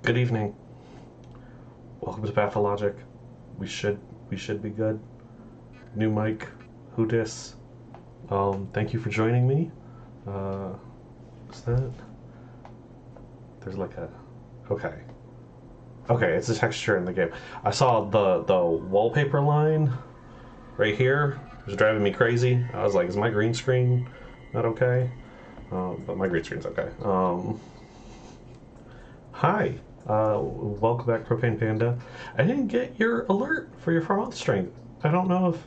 Good evening. Welcome to Pathologic. We should be good. New mic. Who dis? Thank you for joining me. Is that? There's like a. Okay. Okay, it's a texture in the game. I saw the wallpaper line right here. It was driving me crazy. I was like, is my green screen not okay? But my green screen's okay. Hi. Welcome back, Propane Panda. I didn't get your alert for your 4-month strength. I don't know if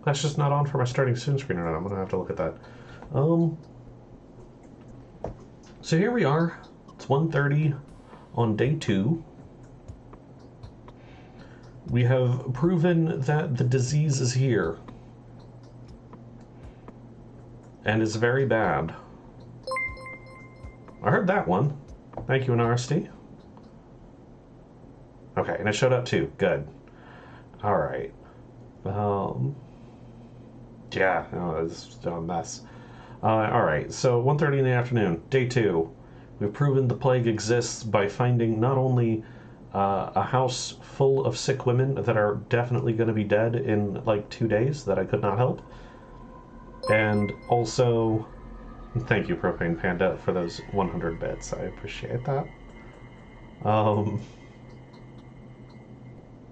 that's just not on for my starting soon screen or not. I'm gonna have to look at that. So here we are. It's 1:30 on day 2. We have proven that the disease is here. And is very bad. I heard that one. Thank you, an RSD. Okay, and it showed up too. Good. Alright. Yeah, no, it's a mess. Alright, so 1:30 in the afternoon, day 2. We've proven the plague exists by finding not only a house full of sick women that are definitely going to be dead in like 2 days that I could not help, and also, thank you, Propane Panda, for those 100 bits. I appreciate that.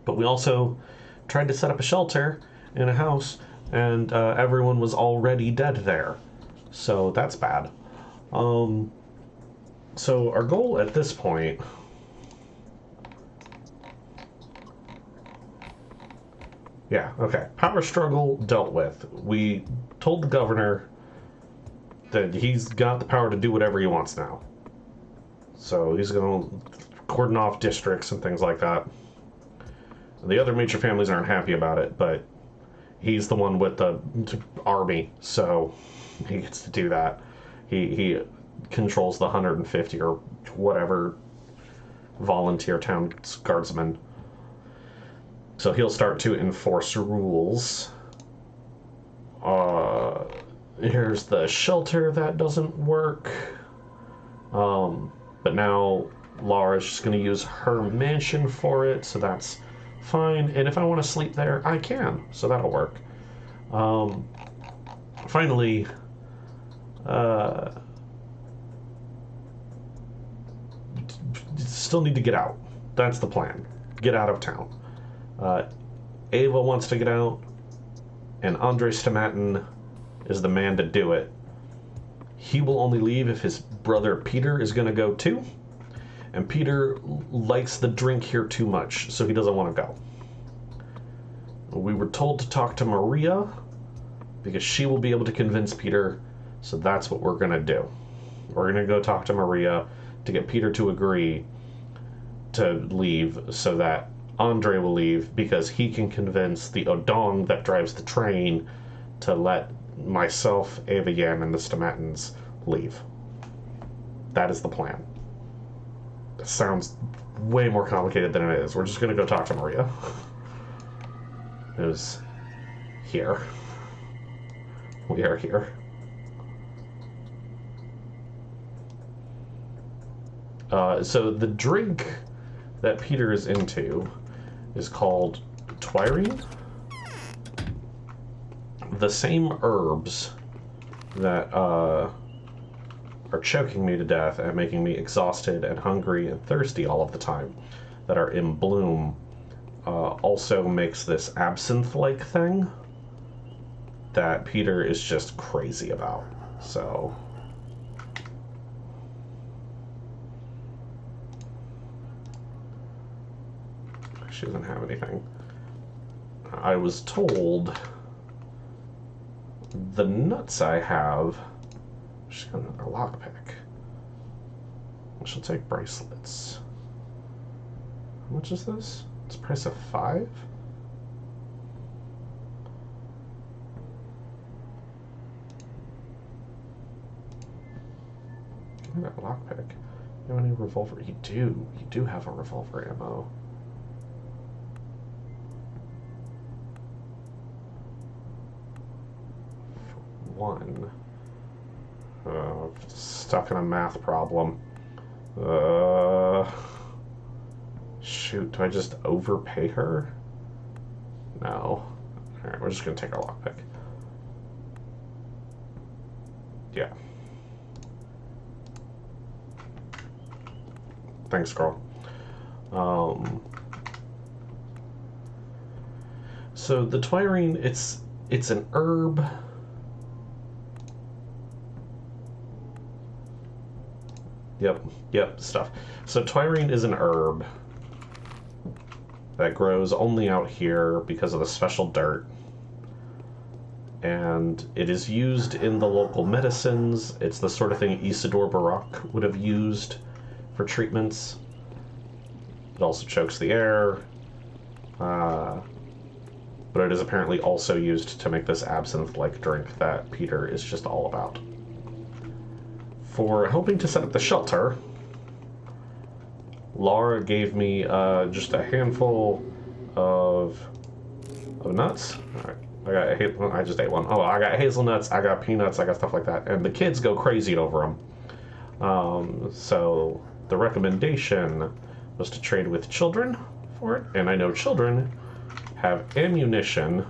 But we also tried to set up a shelter in a house, and everyone was already dead there. So that's bad. So our goal at this point... Yeah, okay. Power struggle dealt with. We told the governor that he's got the power to do whatever he wants now. So he's going to cordon off districts and things like that. The other major families aren't happy about it, but he's the one with the army, so he gets to do that. He controls the 150 or whatever volunteer town guardsmen. So he'll start to enforce rules. Here's the shelter that doesn't work. But now Laura's just going to use her mansion for it, so that's fine. And if I want to sleep there, I can, so that'll work. Finally, still need to get out. That's the plan. Get out of town. Ava wants to get out, and Andre Stomatin is the man to do it. He will only leave if his brother Peter is going to go too, and Peter likes the drink here too much, so he doesn't want to go. We were told to talk to Maria, because she will be able to convince Peter, so that's what we're going to do. We're going to go talk to Maria to get Peter to agree to leave, so that Andre will leave, because he can convince the Odong that drives the train to let myself, Ava Yan, and the Stomatins leave. That is the plan. It sounds way more complicated than it is. We're just going to go talk to Maria. Who's here. We are here. So the drink that Peter is into is called Twirine. The same herbs that are choking me to death and making me exhausted and hungry and thirsty all of the time, that are in bloom, also makes this absinthe-like thing that Peter is just crazy about. So she doesn't have anything. I was told the nuts I have. She's got another lockpick. She'll take bracelets. How much is this? It's a price of 5? Give me that lockpick. You have any revolver? You do. You do have a revolver ammo. One. Stuck in a math problem. Shoot, do I just overpay her? No. Alright, we're just gonna take our lockpick. Yeah. Thanks, girl. So the twirine, it's an herb. Yep, stuff. So twirine is an herb that grows only out here because of the special dirt. And it is used in the local medicines. It's the sort of thing Isidore Barak would have used for treatments. It also chokes the air. But it is apparently also used to make this absinthe-like drink that Peter is just all about. For helping to set up the shelter, Laura gave me just a handful of nuts. All right, I just ate one. Oh, I got hazelnuts, I got peanuts, I got stuff like that. And the kids go crazy over them. So the recommendation was to trade with children for it. And I know children have ammunition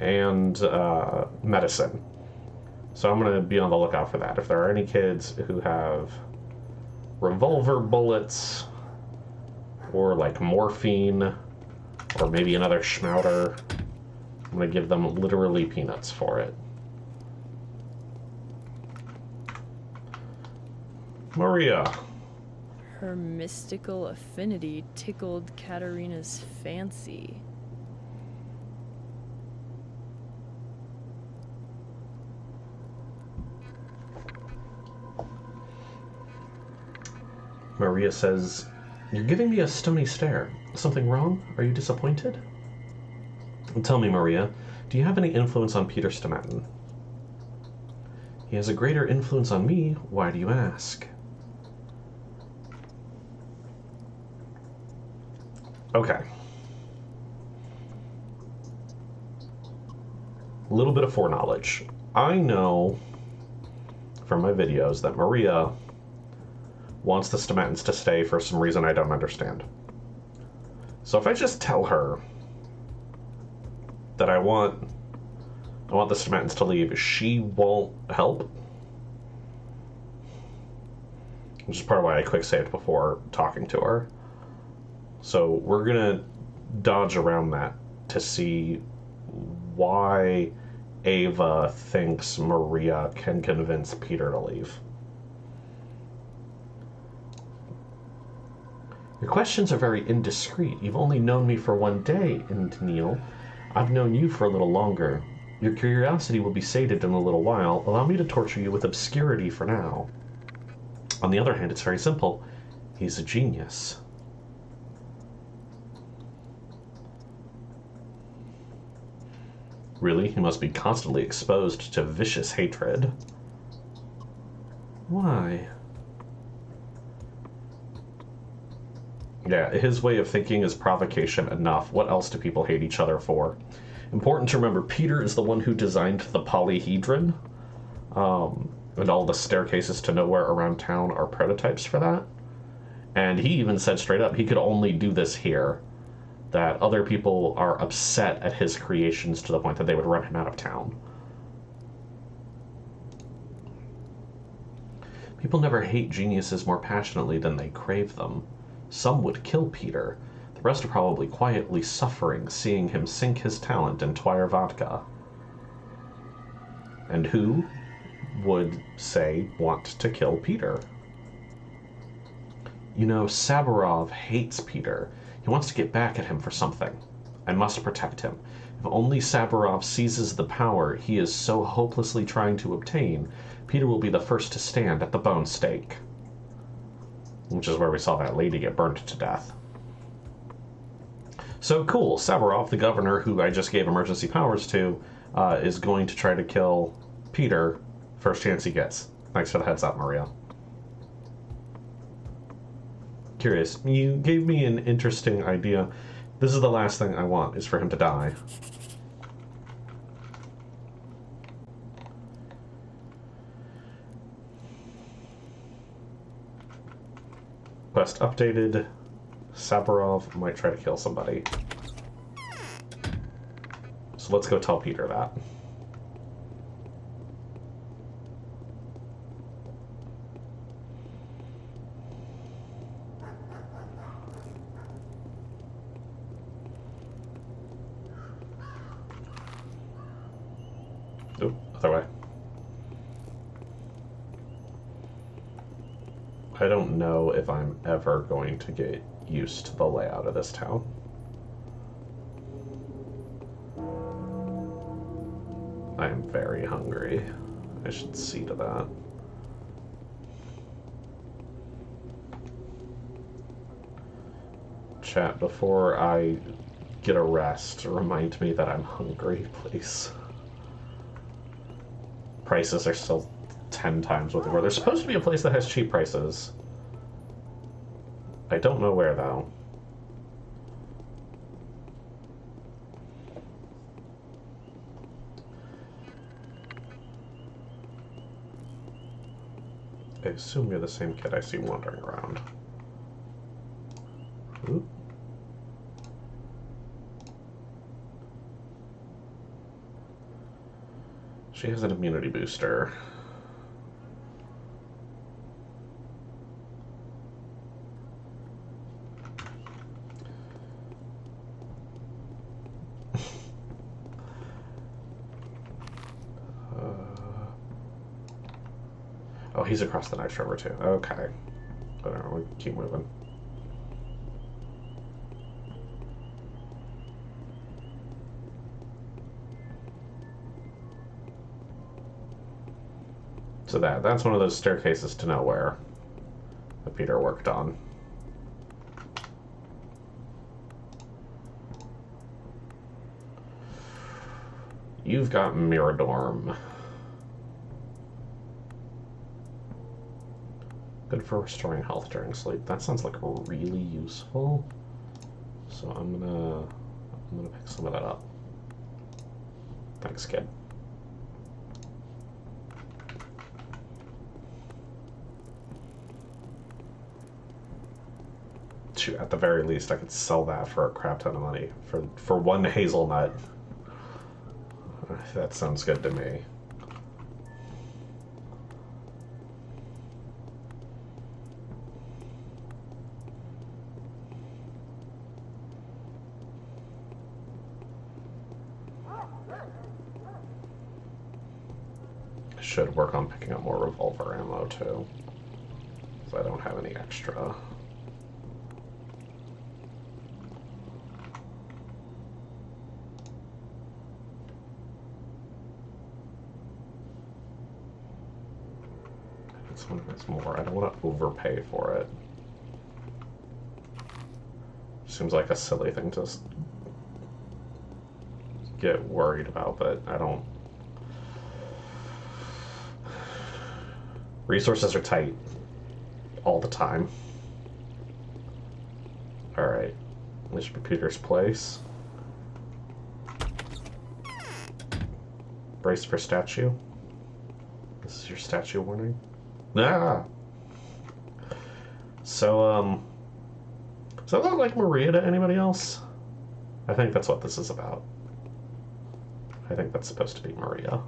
and medicine. So I'm going to be on the lookout for that. If there are any kids who have revolver bullets or like morphine or maybe another schmouter, I'm going to give them literally peanuts for it. Maria. Her mystical affinity tickled Katerina's fancy. Maria says, "You're giving me a stony stare. Something wrong? Are you disappointed?" Tell me, Maria, do you have any influence on Peter Stomatin? He has a greater influence on me. Why do you ask? Okay. A little bit of foreknowledge. I know from my videos that Maria wants the Stomatins to stay for some reason I don't understand. So if I just tell her that I want the Stomatins to leave, she won't help. Which is part of why I quick saved before talking to her. So we're gonna dodge around that to see why Ava thinks Maria can convince Peter to leave. Your questions are very indiscreet. You've only known me for one day, and Neil, I've known you for a little longer. Your curiosity will be sated in a little while. Allow me to torture you with obscurity for now. On the other hand, it's very simple. He's a genius. Really? He must be constantly exposed to vicious hatred. Why? Yeah, his way of thinking is provocation enough. What else do people hate each other for? Important to remember, Peter is the one who designed the polyhedron. And all the staircases to nowhere around town are prototypes for that. And he even said straight up he could only do this here. That other people are upset at his creations to the point that they would run him out of town. People never hate geniuses more passionately than they crave them. Some would kill Peter. The rest are probably quietly suffering, seeing him sink his talent in Twire vodka. And who would, say, want to kill Peter? You know, Saburov hates Peter. He wants to get back at him for something. I must protect him. If only Saburov seizes the power he is so hopelessly trying to obtain, Peter will be the first to stand at the bone stake. Which is where we saw that lady get burned to death. So cool, Saburov, the governor who I just gave emergency powers to, is going to try to kill Peter first chance he gets. Thanks for the heads up, Maria. Curious. You gave me an interesting idea. This is the last thing I want, is for him to die. Quest updated. Saburov might try to kill somebody. So let's go tell Peter that. Oop, other way. I don't know if I'm ever going to get used to the layout of this town. I am very hungry. I should see to that. Chat, before I get a rest, remind me that I'm hungry, please. Prices are still 10 times what they were. There's supposed to be a place that has cheap prices. I don't know where, though. I assume you're the same kid I see wandering around. Ooh. She has an immunity booster. Oh, he's across the next river too. Okay. Whatever, we'll keep moving. So that's one of those staircases to nowhere that Peter worked on. You've got Miradorm. Good for restoring health during sleep. That sounds like really useful. So I'm gonna pick some of that up. Thanks, kid. Shoot, at the very least, I could sell that for a crap ton of money for one hazelnut. That sounds good to me. Should work on picking up more revolver ammo too, because I don't have any extra. This one has more. I don't want to overpay for it. Seems like a silly thing to get worried about, but I don't. Resources are tight all the time. Alright. This should be Peter's place. Brace for statue. This is your statue warning. Ah! So, does that look like Maria to anybody else? I think that's what this is about. I think that's supposed to be Maria.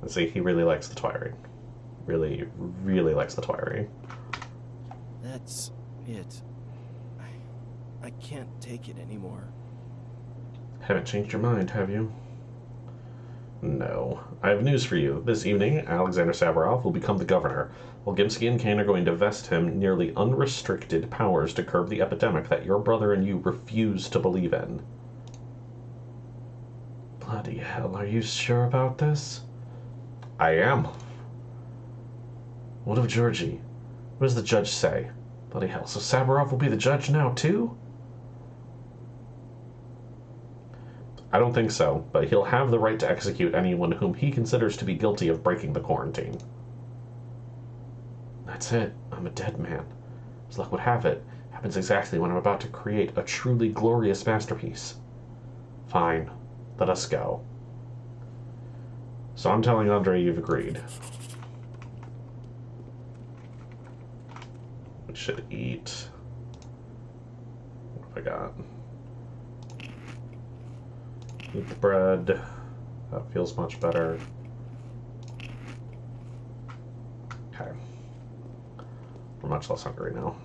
Let's see, he really likes the Twiring. Really, really likes the Twiring. That's it. I can't take it anymore. Haven't changed your mind, have you? No. I have news for you. This evening, Alexander Saburov will become the governor, while Gimsky and Kane are going to vest him nearly unrestricted powers to curb the epidemic that your brother and you refuse to believe in. Bloody hell, are you sure about this? I am. What of Georgie? What does the judge say? Bloody hell, so Saburov will be the judge now, too? I don't think so, but he'll have the right to execute anyone whom he considers to be guilty of breaking the quarantine. That's it. I'm a dead man. As luck would have it, happens exactly when I'm about to create a truly glorious masterpiece. Fine. Let us go. So I'm telling Andre you've agreed. should eat. What have I got? Eat the bread. That feels much better. Okay. We're much less hungry now.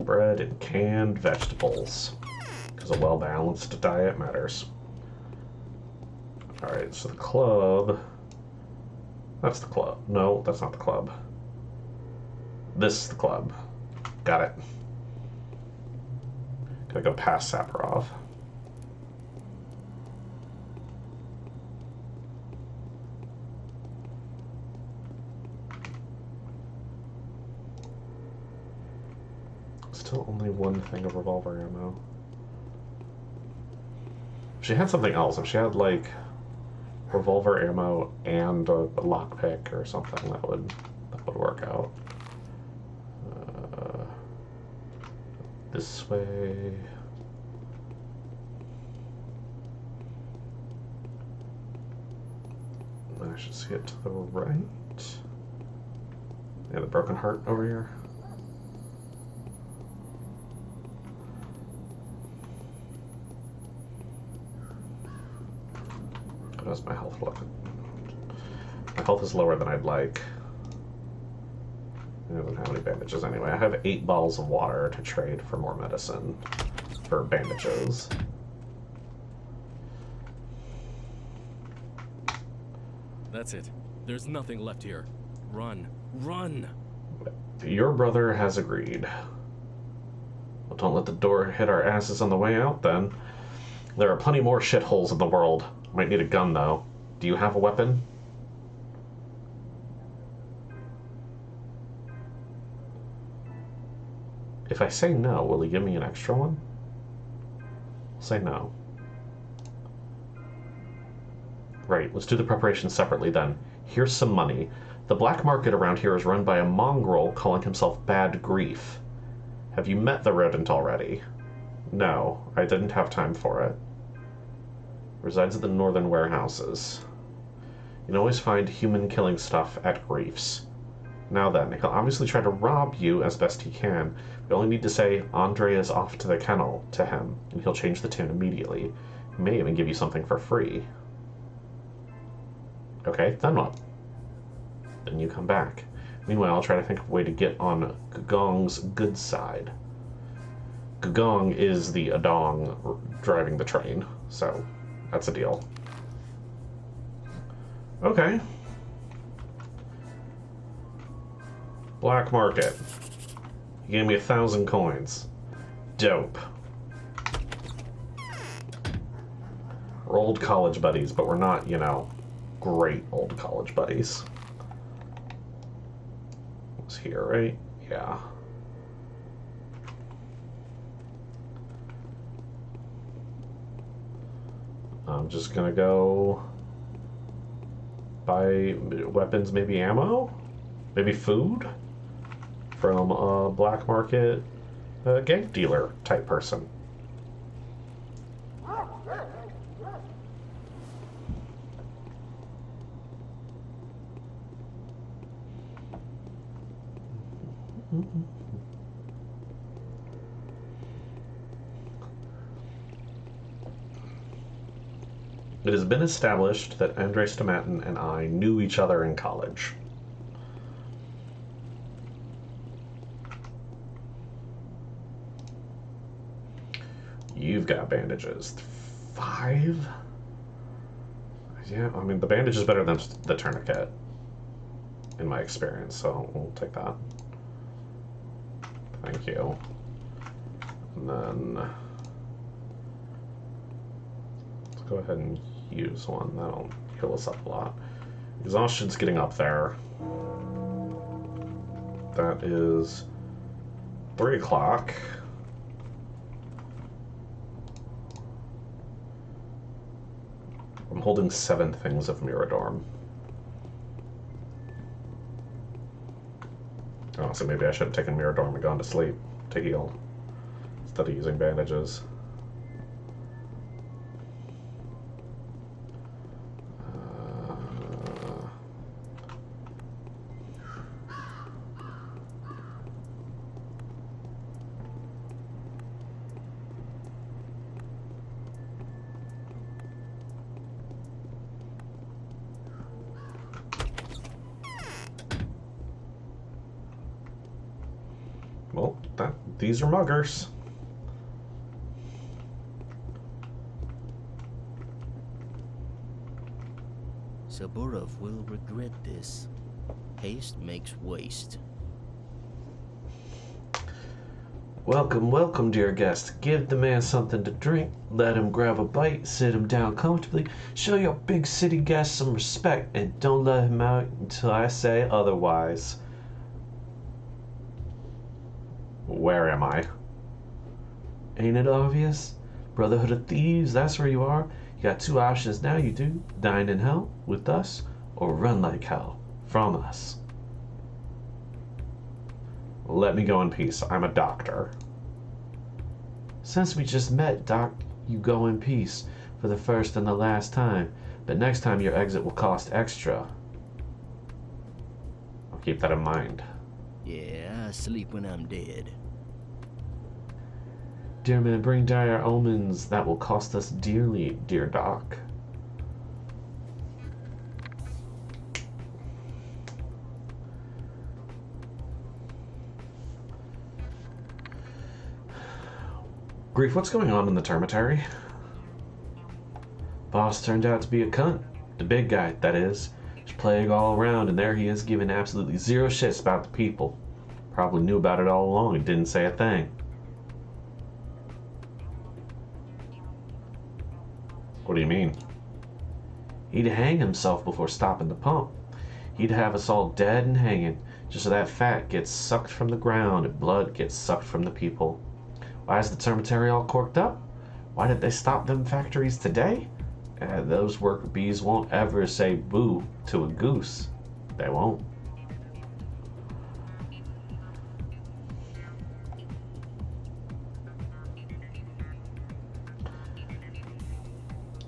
Bread and canned vegetables. Because a well-balanced diet matters. Alright, so the club... That's the club. No, that's not the club. This is the club. Got it. Gotta go past Saparov. Still only one thing of revolver ammo. If she had something else, if she had like revolver ammo and a lockpick or something, that would work out. This way. I should see it to the right. Yeah, the broken heart over here. How does my health look? My health is lower than I'd like. I don't have any bandages anyway. I have 8 bottles of water to trade for more medicine for bandages. That's it. There's nothing left here. Run. Run! Your brother has agreed. Well, don't let the door hit our asses on the way out, then. There are plenty more shitholes in the world. Might need a gun, though. Do you have a weapon? If I say no, will he give me an extra one? I'll say no. Right, let's do the preparation separately then. Here's some money. The black market around here is run by a mongrel calling himself Bad Grief. Have you met the rodent already? No, I didn't have time for it. Resides at the northern warehouses. You can always find human-killing stuff at Grief's. Now then, he'll obviously try to rob you as best he can. You only need to say, Andre is off to the kennel, to him, and he'll change the tune immediately. He may even give you something for free. Okay, then what? Then you come back. Meanwhile, I'll try to think of a way to get on Gugong's good side. Gugong is the Adong driving the train, so that's a deal. Okay. Black market. He gave me 1,000 coins. Dope. We're old college buddies, but we're not, you know, great old college buddies. It's here, right? Yeah. I'm just gonna go buy weapons, maybe ammo, maybe food from a black market gang dealer type person. It has been established that Andre Stomatin and I knew each other in college. You've got bandages. 5? Yeah, I mean, the bandage is better than the tourniquet, in my experience, so we'll take that. Thank you. And then let's go ahead and use one. That'll heal us up a lot. Exhaustion's getting up there. That is 3 o'clock. I'm holding 7 things of Miradorm. Oh, so maybe I should have taken Miradorm and gone to sleep to heal instead of using bandages. Oh, these are muggers. Saburov will regret this. Haste makes waste. Welcome, welcome, dear guest. Give the man something to drink. Let him grab a bite, sit him down comfortably. Show your big city guest some respect, and don't let him out until I say otherwise. Where am I? Ain't it obvious? Brotherhood of Thieves, that's where you are. You got two options now, you do. Dine in hell with us, or run like hell from us. Let me go in peace. I'm a doctor. Since we just met, Doc, you go in peace for the first and the last time. But next time your exit will cost extra. I'll keep that in mind. Yeah, I sleep when I'm dead. Dear man, bring dire omens that will cost us dearly, dear Doc. Grief, what's going on in the termitary? Boss turned out to be a cunt. The big guy, that is. Just plague all around, and there he is giving absolutely zero shits about the people. Probably knew about it all along and didn't say a thing. What do you mean? He'd hang himself before stopping the pump. He'd have us all dead and hanging, just so that fat gets sucked from the ground and blood gets sucked from the people. Why is the termitary all corked up? Why did they stop them factories today? Those worker bees won't ever say boo to a goose. They won't.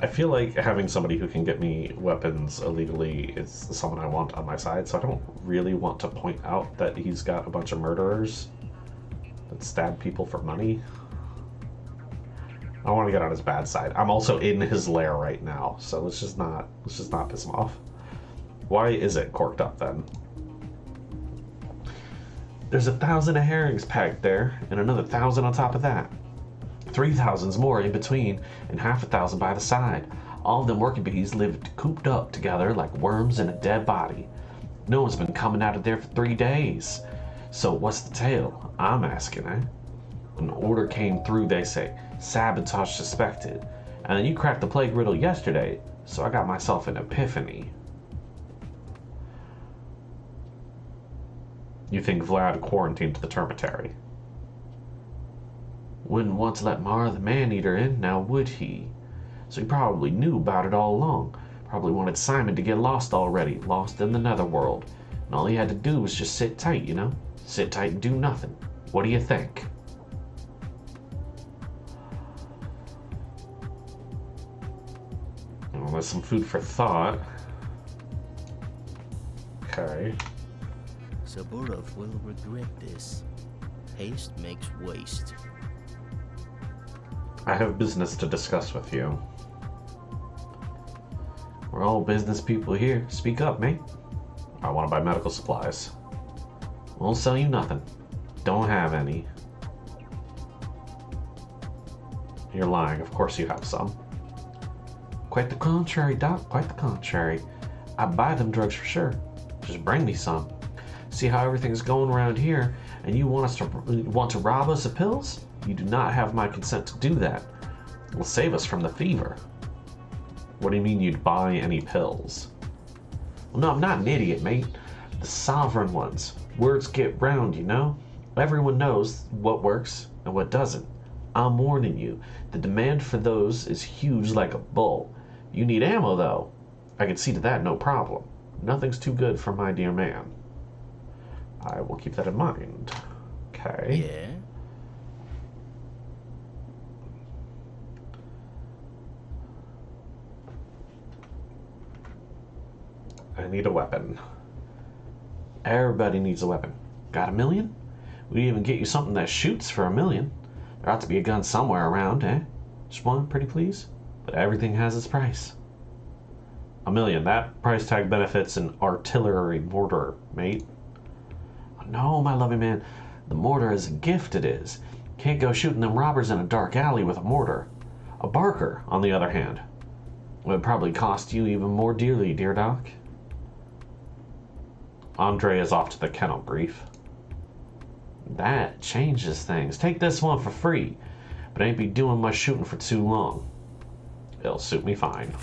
I feel like having somebody who can get me weapons illegally is someone I want on my side, so I don't really want to point out that he's got a bunch of murderers that stab people for money. I want to get on his bad side. I'm also in his lair right now, so let's just not piss him off. Why is it corked up then? There's 1,000 of herrings packed there, and another 1,000 on top of that. 3,000's more in between, and 1,000 by the side. All of them working bees lived cooped up together like worms in a dead body. No one's been coming out of there for 3 days. So what's the tale? I'm asking, eh? An order came through, they say. Sabotage suspected. And then you cracked the plague riddle yesterday, so I got myself an epiphany. You think Vlad quarantined the termitary? Wouldn't want to let Mara the Man-Eater in, now would he? So he probably knew about it all along. Probably wanted Simon to get lost already, lost in the netherworld. And all he had to do was just sit tight, you know? Sit tight and do nothing. What do you think? Well, that's some food for thought. Okay. Saburov will regret this. Haste makes waste. I have business to discuss with you. We're all business people here. Speak up, mate. I want to buy medical supplies. Won't sell you nothing. Don't have any. You're lying. Of course you have some. Quite the contrary, Doc. Quite the contrary. I buy them drugs for sure. Just bring me some. See how everything's going around here, and you want to rob us of pills? You do not have my consent to do that. It will save us from the fever. What do you mean you'd buy any pills? Well, no, I'm not an idiot, mate. The sovereign ones. Words get round, you know? Everyone knows what works and what doesn't. I'm warning you. The demand for those is huge like a bull. You need ammo, though. I can see to that, no problem. Nothing's too good for my dear man. I will keep that in mind. Okay. Yeah? I need a weapon. Everybody needs a weapon. Got $1 million? We'd even get you something that shoots for $1 million. There ought to be a gun somewhere around, eh? Just one, pretty please? But everything has its price. $1 million. That price tag benefits an artillery mortar, mate. Oh, no, my loving man. The mortar is a gift, it is. Can't go shooting them robbers in a dark alley with a mortar. A barker, on the other hand, would probably cost you even more dearly, dear Doc. Andre is off to the kennel brief. That changes things. Take this one for free, but ain't be doing much shooting for too long. It'll suit me fine.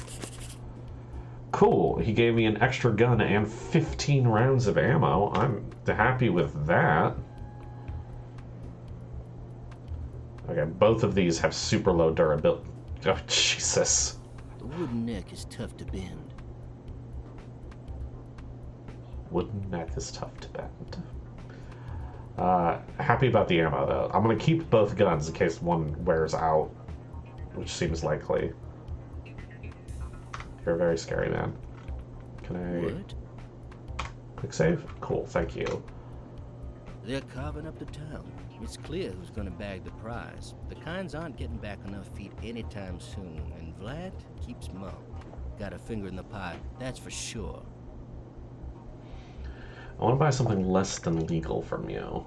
Cool, he gave me an extra gun and 15 rounds of ammo. I'm happy with that. Okay, both of these have super low durability. Oh, Jesus. The wooden neck is tough to bend. Wooden neck is tough to bend. Happy about the ammo, though. I'm going to keep both guns in case one wears out, which seems likely. You're a very scary man. Can I... What? Quick save? Cool, thank you. They're carving up the town. It's clear who's gonna bag the prize. The Kinds aren't getting back enough feet anytime soon, and Vlad keeps mum. Got a finger in the pie, that's for sure. I want to buy something less than legal from you.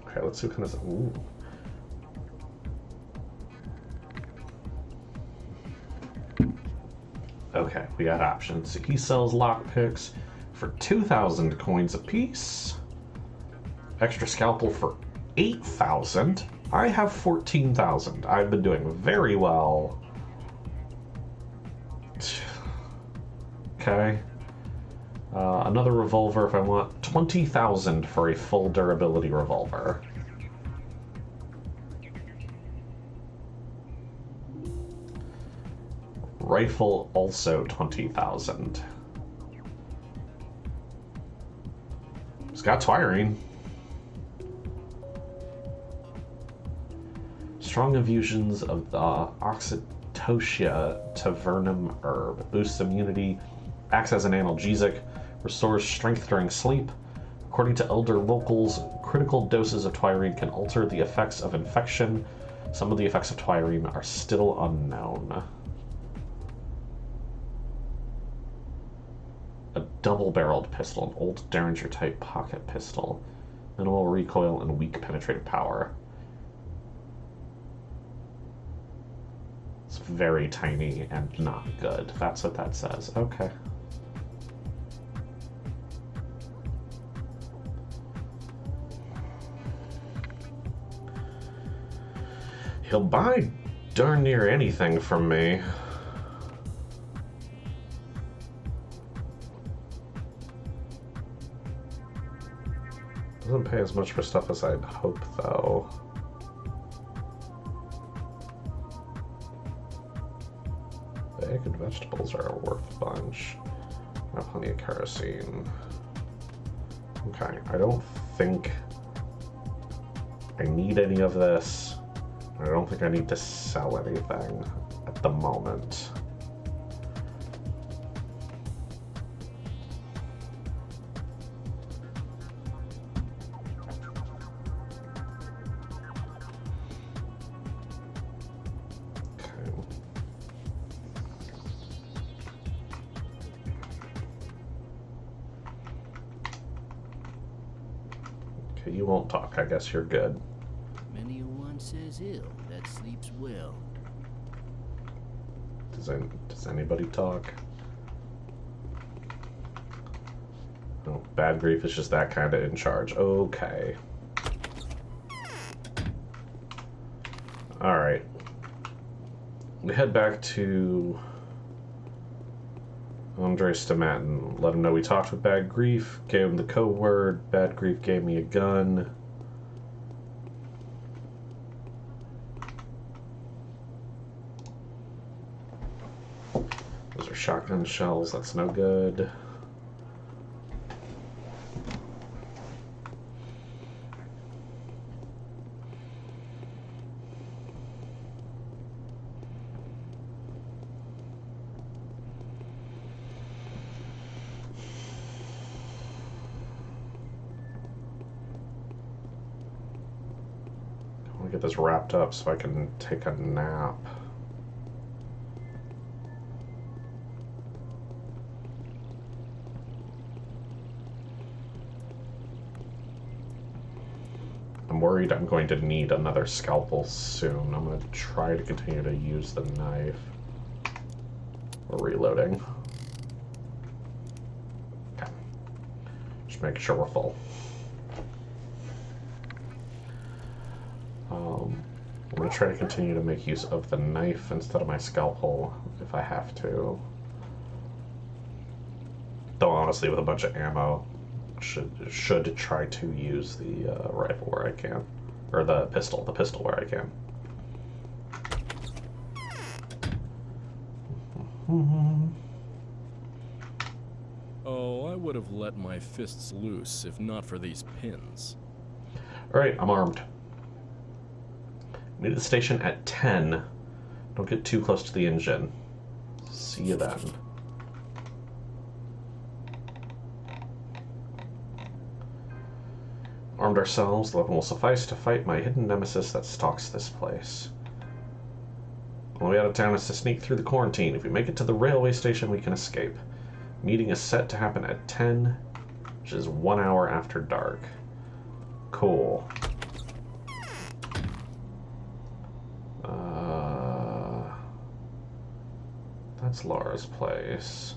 Okay, let's see what kind of... Ooh. Okay, we got options. He sells lockpicks for 2,000 coins apiece. Extra scalpel for 8,000. I have 14,000. I've been doing very well. Okay. Another revolver if I want 20,000 for a full durability revolver. Rifle also 20,000. It's got Twirine. Strong infusions of the Oxytocia Tavernum herb. Boosts immunity. Acts as an analgesic. Restores strength during sleep. According to elder locals, critical doses of Twirine can alter the effects of infection. Some of the effects of Twirine are still unknown. A double-barreled pistol, an old Derringer-type pocket pistol. Minimal recoil and weak penetrative power. It's very tiny and not good. That's what that says. Okay. He'll buy darn near anything from me. Doesn't pay as much for stuff as I'd hope, though. Egg and vegetables are worth a bunch. I have plenty of kerosene. Okay, I don't think I need any of this. I don't think I need to sell anything at the moment. Okay, you won't talk. I guess you're good. Many a one says ill that sleeps well. Does anybody talk? No, Bad Grief is just that kind of in charge. Okay. Alright. We head back to Andre Stomatin. Let him know we talked with Bad Grief. Gave him the code word. Bad Grief gave me a gun. Those are shotgun shells. That's no good. I want to get this wrapped up so I can take a nap. worried I'm going to need another scalpel soon. I'm going to try to continue to use the knife. We're reloading. Okay. Just making sure we're full. I'm going to try to continue to make use of the knife instead of my scalpel if I have to. Though honestly, with a bunch of ammo, should try to use the rifle where I can, or the pistol where I can. Oh, I would have let my fists loose if not for these pins. Alright, I'm armed. Meet at the station at 10. Don't get too close to the engine. See you then. Armed ourselves, the weapon will suffice to fight my hidden nemesis that stalks this place. The only way out of town is to sneak through the quarantine. If we make it to the railway station, we can escape. Meeting is set to happen at 10, which is 1 hour after dark. Cool. That's Laura's place.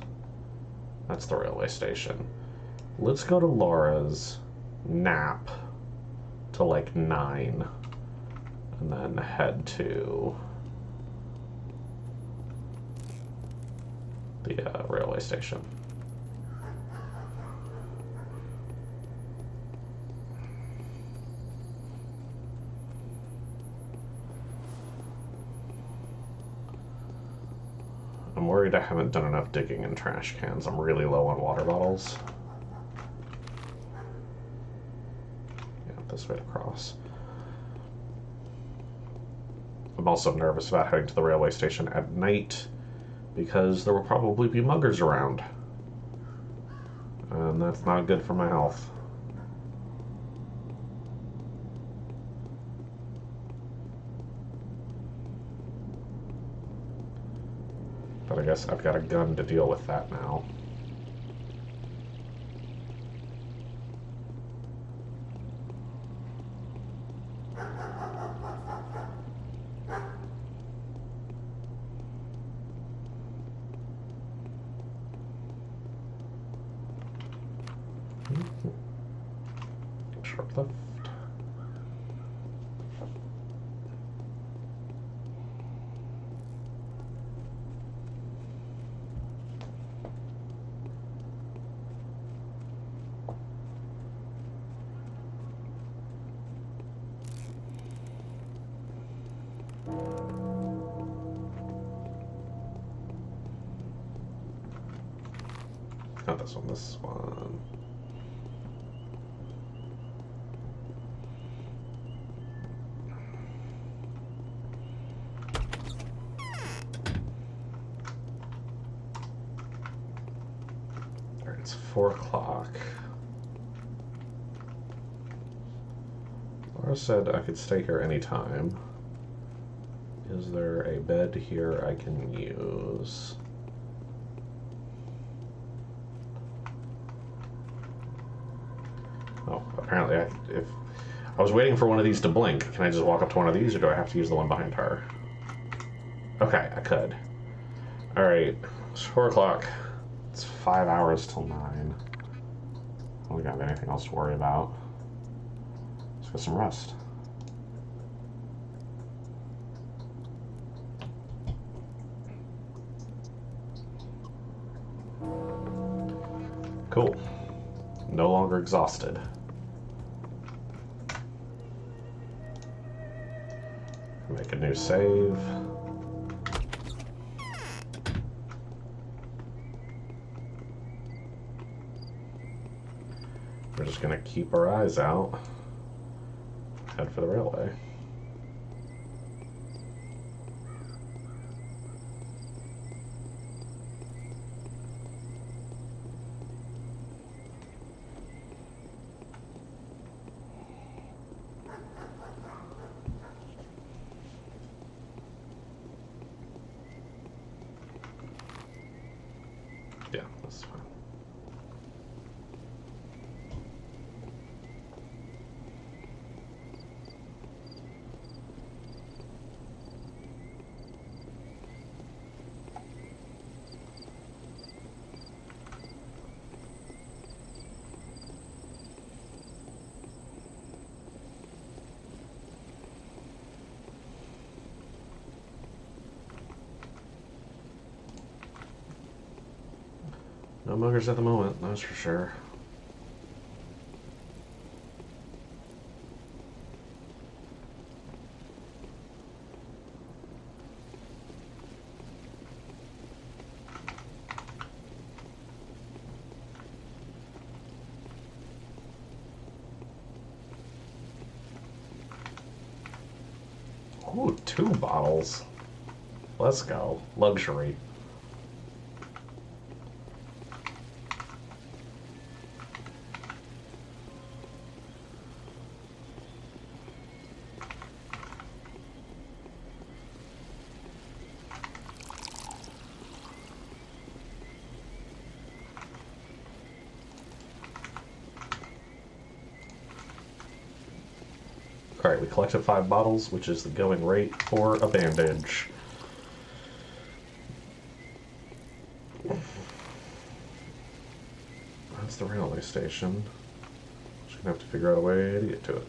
That's the railway station. Let's go to Laura's, nap till like 9, and then head to the railway station. I'm worried I haven't done enough digging in trash cans. I'm really low on water bottles. Yeah, this way to cross. I'm also nervous about heading to the railway station at night because there will probably be muggers around. And that's not good for my health. But I guess I've got a gun to deal with that now. Sharp left. Not this one, this one. Alright, it's 4 o'clock. Laura said I could stay here anytime. Is there a bed here I can use? Oh, apparently if I was waiting for one of these to blink, can I just walk up to one of these, or do I have to use the one behind her? Okay, I could. Alright, it's 4 o'clock. It's 5 hours till 9. I don't think I have anything else to worry about. Let's get some rest. Cool. No longer exhausted. Make a new save. We're just gonna keep our eyes out. Head for the railway. Yeah, that's fine. No muggers at the moment, that's for sure. Ooh, 2 bottles. Let's go. Luxury. Alright, we collected 5 bottles, which is the going rate for a bandage. That's the railway station. Just gonna have to figure out a way to get to it.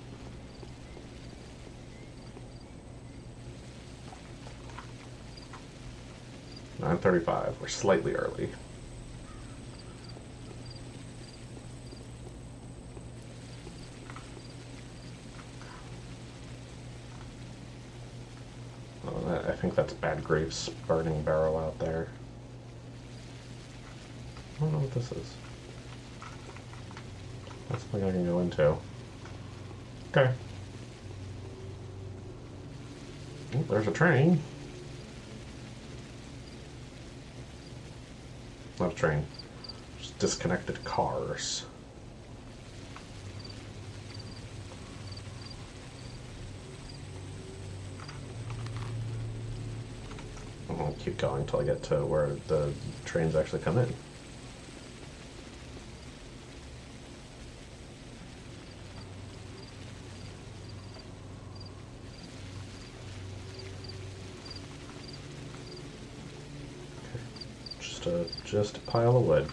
$9:35. We're slightly early. I think that's Bad Grapes burning barrel out there. I don't know what this is. That's something I can go into. Okay. Oh, there's a train. Not a train. Just disconnected cars. I'll keep going until I get to where the trains actually come in. Just a pile of wood.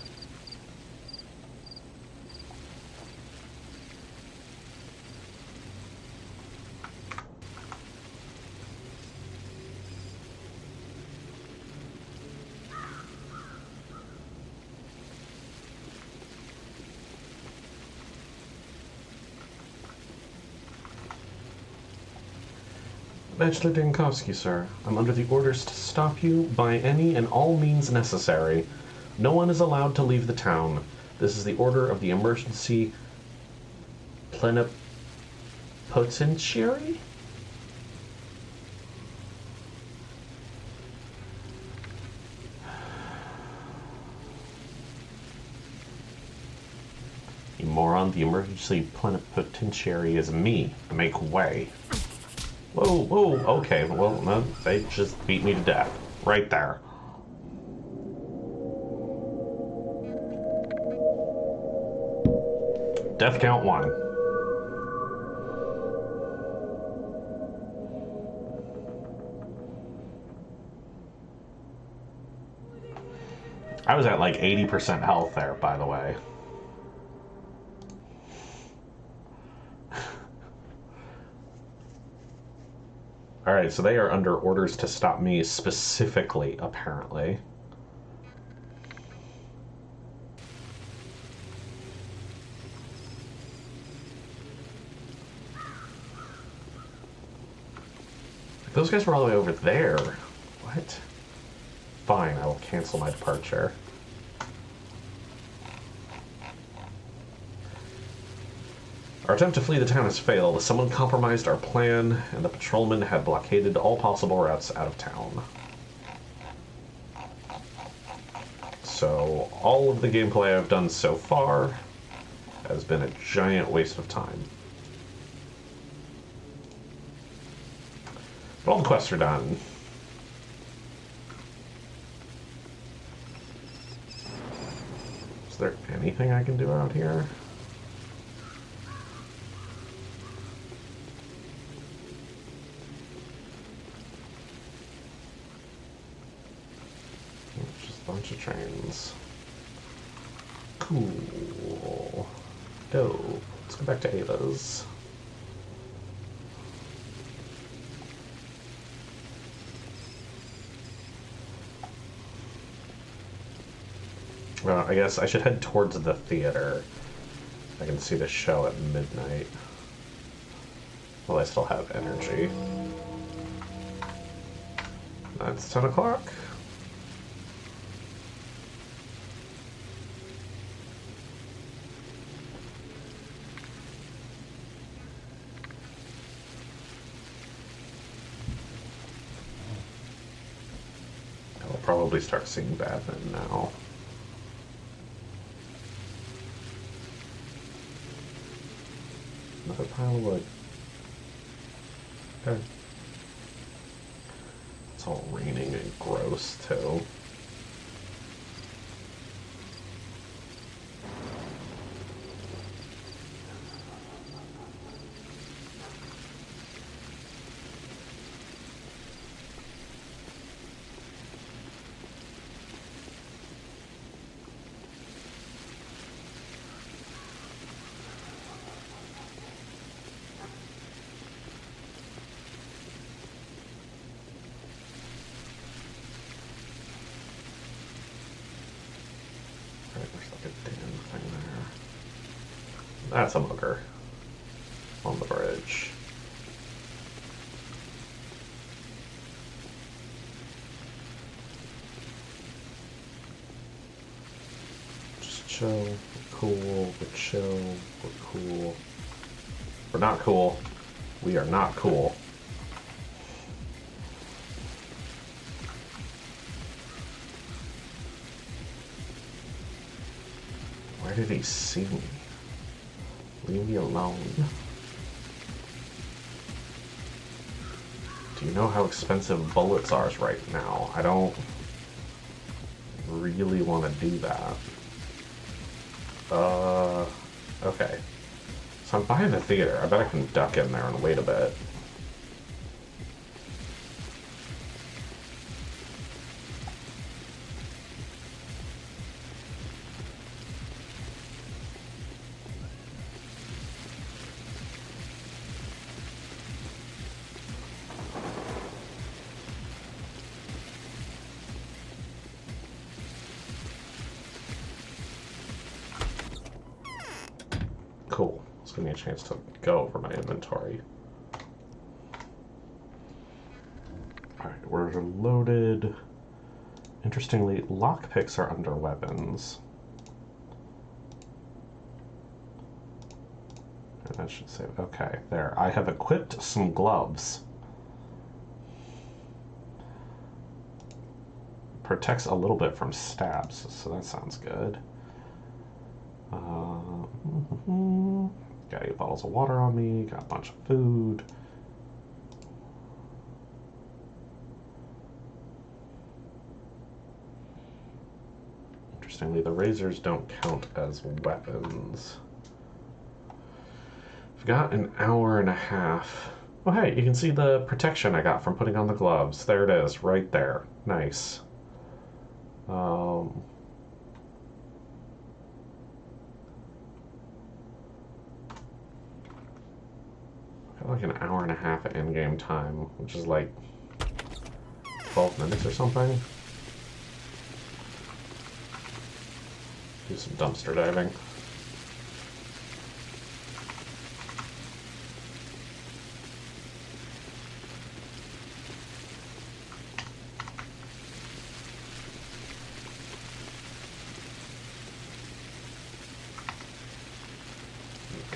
Bachelor Dankowski, sir. I'm under the orders to stop you by any and all means necessary. No one is allowed to leave the town. This is the order of the emergency plenipotentiary? You moron, the emergency plenipotentiary is me. Make way. Whoa, whoa, okay, well, no, they just beat me to death. Right there. Death count 1. I was at like 80% health there, by the way. Alright, so they are under orders to stop me specifically, apparently. Those guys were all the way over there. What? Fine, I will cancel my departure. Our attempt to flee the town has failed. Someone compromised our plan, and the patrolmen had blockaded all possible routes out of town. So, all of the gameplay I've done so far has been a giant waste of time. But all the quests are done. Is there anything I can do out here? Just a bunch of trains. Cool. Dope. Let's go back to Ava's. I guess I should head towards the theater. I can see the show at midnight. Well, I still have energy. That's 10 o'clock. I'll probably start seeing Batman now. Another pile of wood. Okay. It's all raining and gross, too. That's a mugger on the bridge. Just chill, we're cool, we're chill, we're cool. We're not cool. We are not cool. Where did he see me? Leave me alone. Do you know how expensive bullets are right now? I don't really want to do that. Okay. So I'm by the theater. I bet I can duck in there and wait a bit. Cool. It's giving me a chance to go over my inventory. Alright, we're loaded. Interestingly, lockpicks are under weapons. And that should say, okay, there. I have equipped some gloves. Protects a little bit from stabs, so that sounds good. Got 8 bottles of water on me, got a bunch of food. Interestingly, the razors don't count as weapons. I've got an hour and a half. Oh hey, you can see the protection I got from putting on the gloves. There it is, right there. Nice. Like an hour and a half at in-game time, which is like 12 minutes or something. Do some dumpster diving.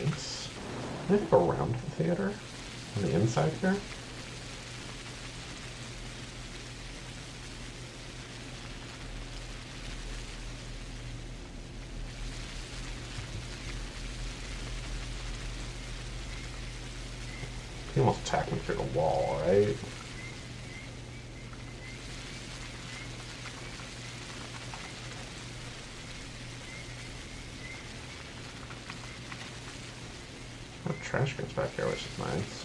Nice. Can I go around the theater? On the inside here? He almost attacked me through the wall, right? Oh, trash cans back here, which is nice.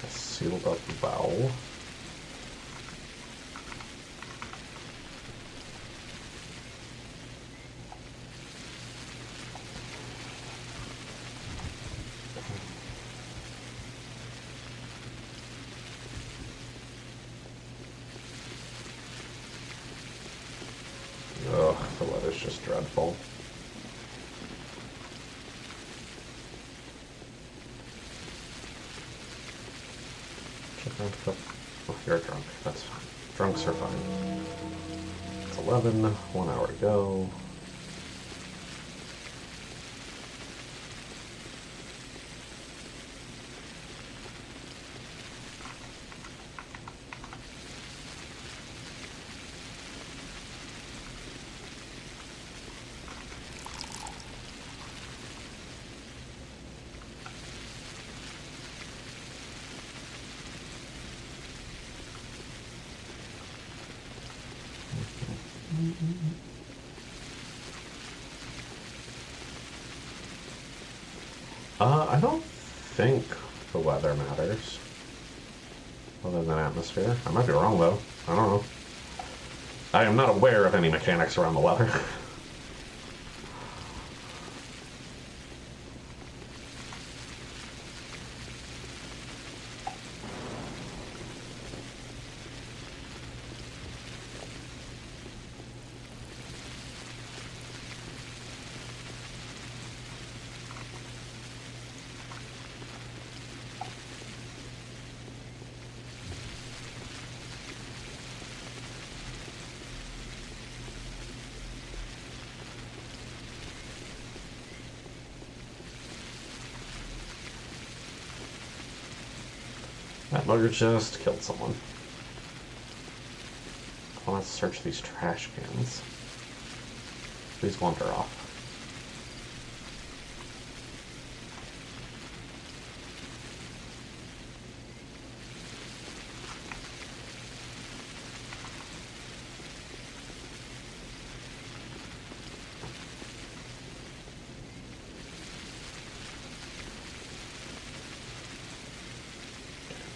Sealed up bowl. Oh, you're drunk. That's fine. Drunks are fine. It's 11. 1 hour to go. I don't think the weather matters. Other than atmosphere. I might be wrong, though. I don't know. I am not aware of any mechanics around the weather. That mugger just killed someone. I want to search these trash cans. Please wander off.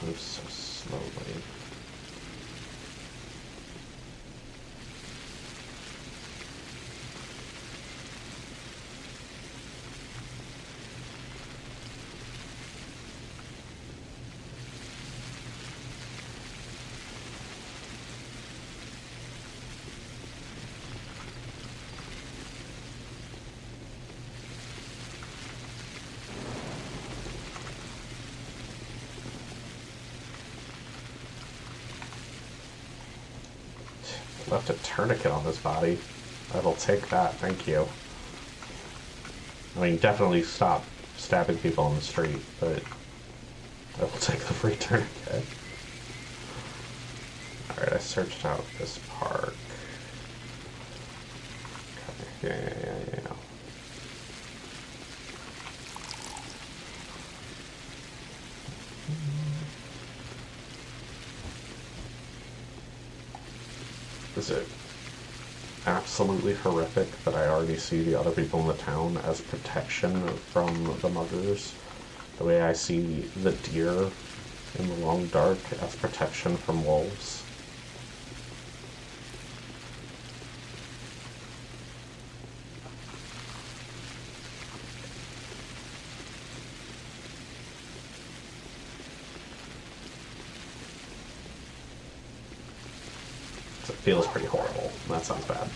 Move so slowly. Left a tourniquet on this body. I will take that, thank you. I mean, definitely stop stabbing people on the street, but I will take the free tourniquet. Alright, I searched out this park. Okay, yeah. Is it absolutely horrific that I already see the other people in the town as protection from the muggers? The way I see the deer in the long dark as protection from wolves? It feels pretty horrible. That sounds bad.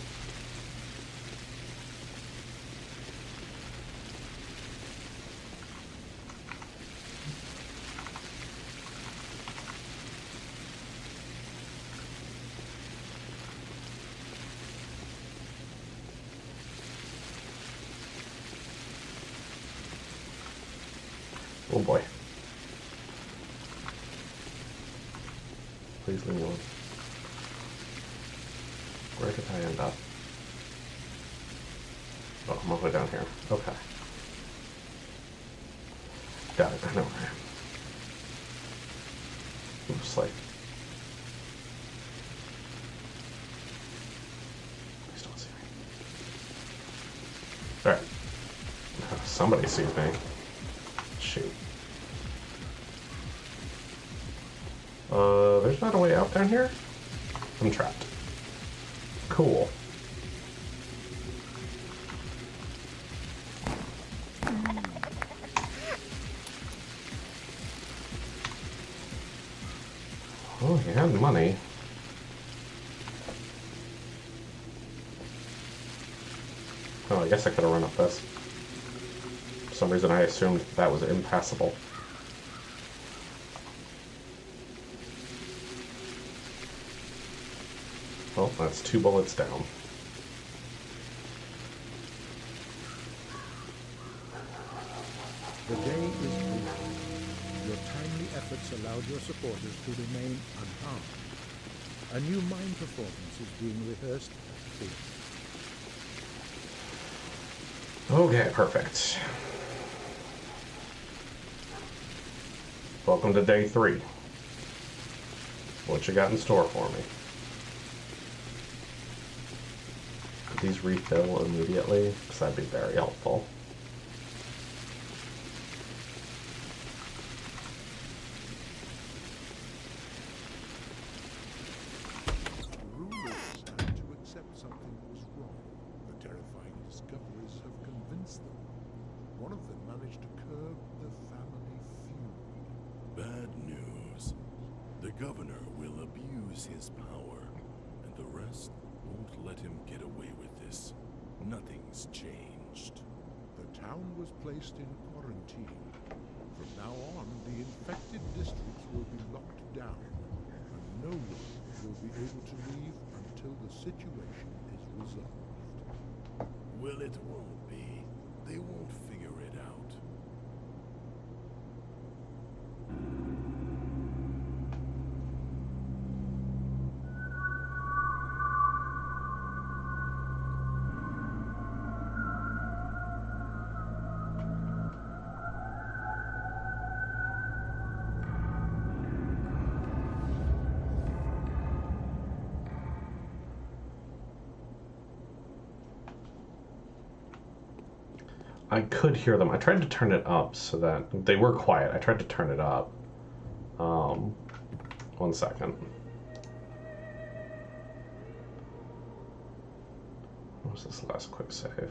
Oh boy. Please leave me alone. Where did I end up? Oh, I'm all the way down here. Okay. Got it. I know where I am. Oops, like. Please don't see me. Alright. Somebody sees me. Shoot. There's not a way out down here? I'm trapped. Cool. Oh, he had money. Oh, I guess I could have run up this. For some reason I assumed that was impassable. Oh, that's 2 bullets down. The day is over. Your timely efforts allowed your supporters to remain unharmed. A new mine performance is being rehearsed at the theater. Okay, perfect. Welcome to day 3. What you got in store for me? Could these refill immediately? Because that'd be very helpful. The rulers had to accept something was wrong. The terrifying discoveries have convinced them. One of them managed to curb the family feud. Bad news. The governor will abuse his power, and the rest won't let him get away with this. Nothing's changed. The town was placed in quarantine. From now on, the infected districts will be locked down, and no one will be able to leave until the situation is resolved. Well, it won't be. They won't figure it out. I could hear them. I tried to turn it up so that they were quiet. I tried to turn it up. 1 second. What was this last quick save?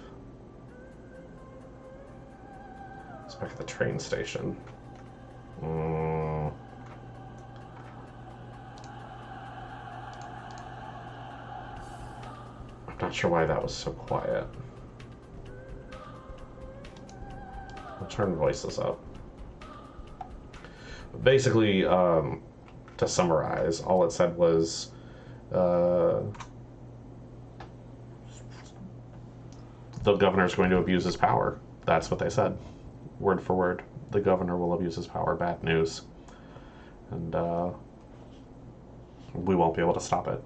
It's back at the train station. I'm not sure why that was so quiet. I'll turn voices up. Basically, to summarize, all it said was the governor's going to abuse his power. That's what they said, word for word. The governor will abuse his power. Bad news. And we won't be able to stop it.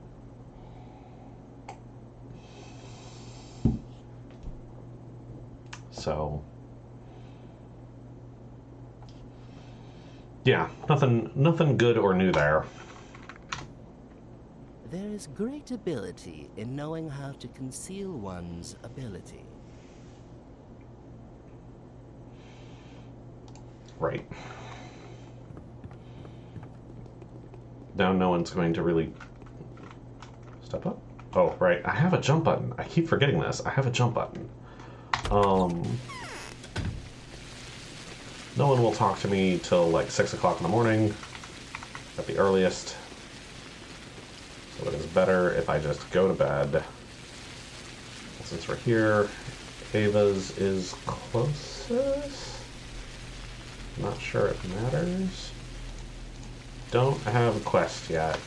So, yeah, nothing good or new there. There is great ability in knowing how to conceal one's ability. Right. Now no one's going to really step up. Oh, right. I have a jump button. I keep forgetting this. I have a jump button. No one will talk to me till like 6 o'clock in the morning at the earliest. So it is better if I just go to bed. Since we're here, Ava's is closest. Not sure it matters. Don't have a quest yet.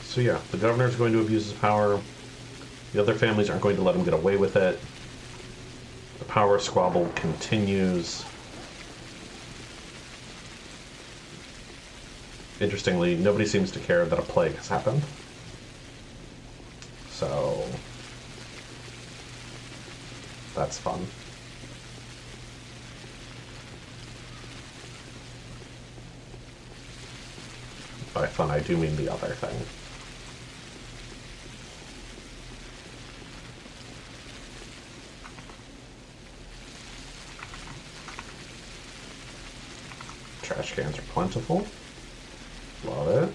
So yeah, the governor's going to abuse his power. The other families aren't going to let him get away with it. The power squabble continues. Interestingly, nobody seems to care that a plague has happened. So that's fun. By fun, I do mean the other thing. Trash cans are plentiful. Love it.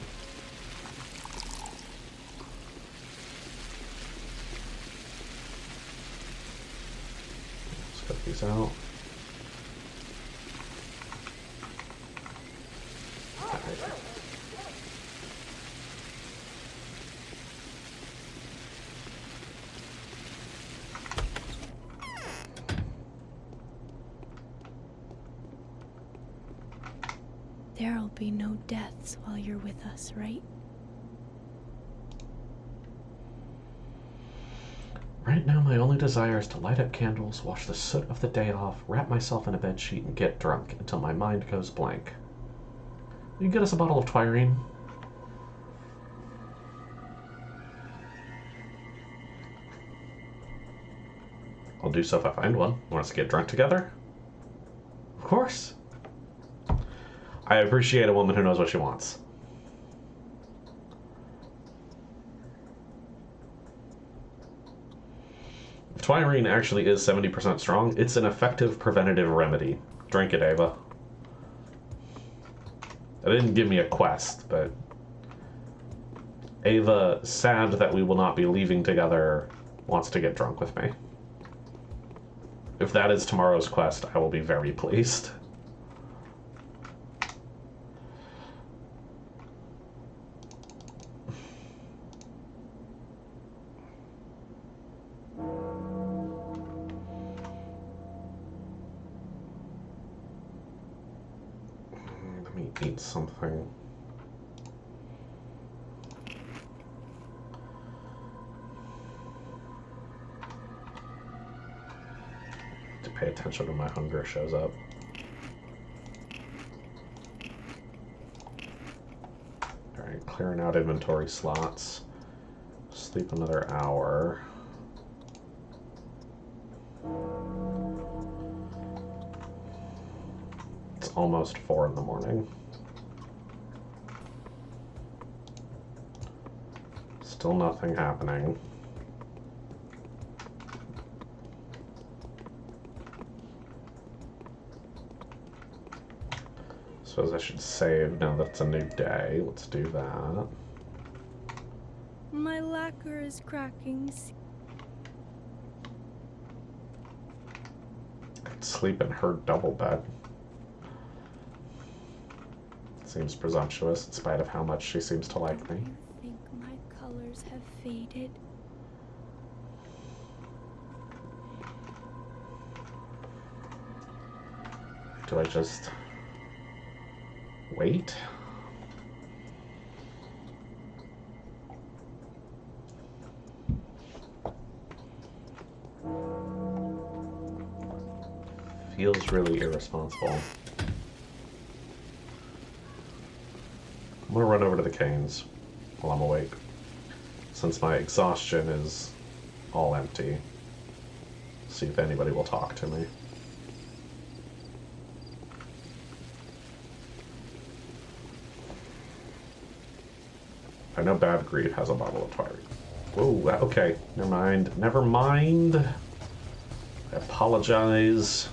There'll be no deaths while you're with us, right? Right now, my only desire is to light up candles, wash the soot of the day off, wrap myself in a bedsheet, and get drunk until my mind goes blank. Will you get us a bottle of Twirine? I'll do so if I find one. Want us to get drunk together? Of course. I appreciate a woman who knows what she wants. If Twirine actually is 70% strong, it's an effective preventative remedy. Drink it, Ava. It didn't give me a quest, but Ava, sad that we will not be leaving together, wants to get drunk with me. If that is tomorrow's quest, I will be very pleased. Let me eat something. To pay attention when my hunger shows up. Alright, clearing out inventory slots. Sleep another hour. It's almost 4 in the morning. Still nothing happening. Suppose I should save now that's a new day. Let's do that. My lacquer is cracking. Could sleep in her double bed. Seems presumptuous in spite of how much she seems to like me. You think my colors have faded? Do I just wait? Feels really irresponsible. I'm gonna run over to the canes while I'm awake, since my exhaustion is all empty. See if anybody will talk to me. I know Bad Greed has a bottle of Twirine. Whoa, okay, never mind. Never mind. I apologize.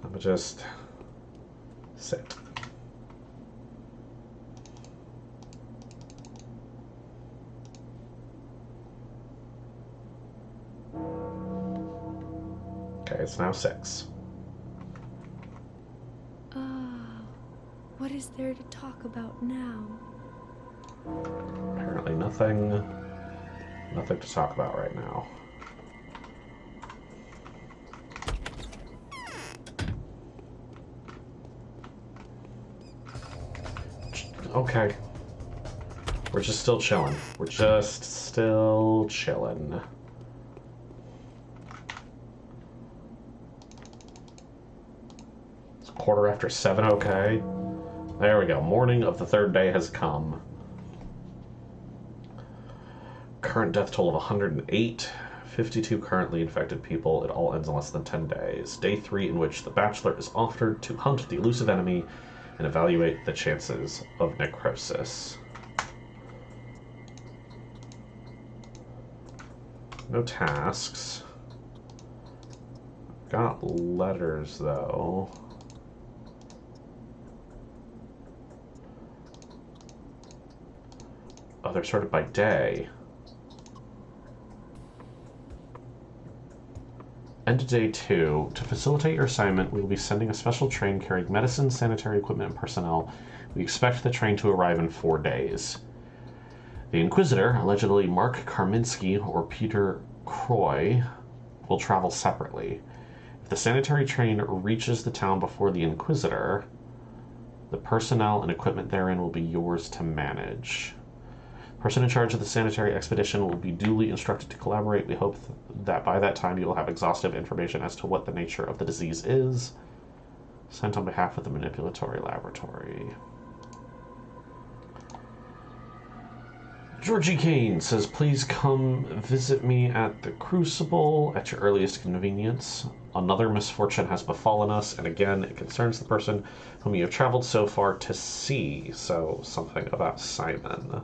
I'm gonna just sit. Okay, it's now 6. What is there to talk about now? Apparently nothing to talk about right now. Okay. We're just still chilling. We're just still chilling. It's 7:15, okay. There we go. Morning of the 3rd day has come. Current death toll of 108. 52 currently infected people. It all ends in less than 10 days. Day 3 in which the Bachelor is offered to hunt the elusive enemy and evaluate the chances of necrosis. No tasks. Got letters, though. Oh, they're sorted by day. End of day 2. To facilitate your assignment, we will be sending a special train carrying medicine, sanitary equipment, and personnel. We expect the train to arrive in 4 days. The Inquisitor, allegedly Mark Karminski or Peter Croy, will travel separately. If the sanitary train reaches the town before the Inquisitor, the personnel and equipment therein will be yours to manage. The person in charge of the sanitary expedition will be duly instructed to collaborate. We hope that by that time you will have exhaustive information as to what the nature of the disease is. Sent on behalf of the manipulatory laboratory. Georgie Kane says, please come visit me at the Crucible at your earliest convenience. Another misfortune has befallen us, and again, it concerns the person whom you have traveled so far to see. So, something about Simon.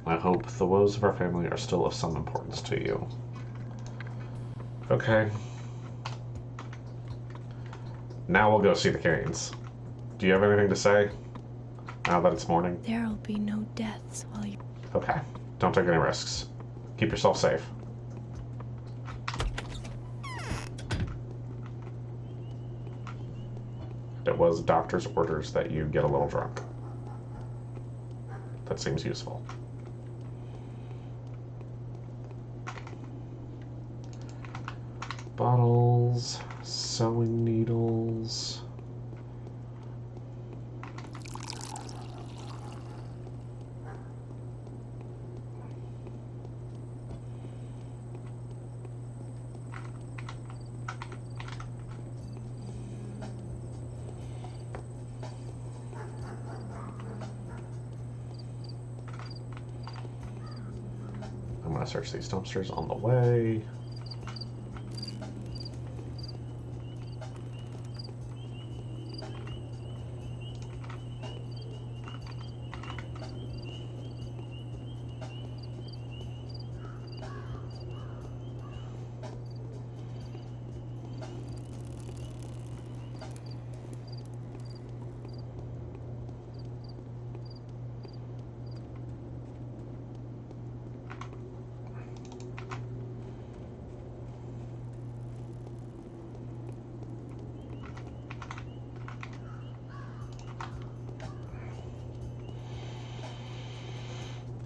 I hope the woes of our family are still of some importance to you. Okay. Now we'll go see the Canes. Do you have anything to say? Now that it's morning? There'll be no deaths while you... Okay. Don't take any risks. Keep yourself safe. It was doctor's orders that you get a little drunk. That seems useful. Bottles, sewing needles. I'm going to search these dumpsters on the way.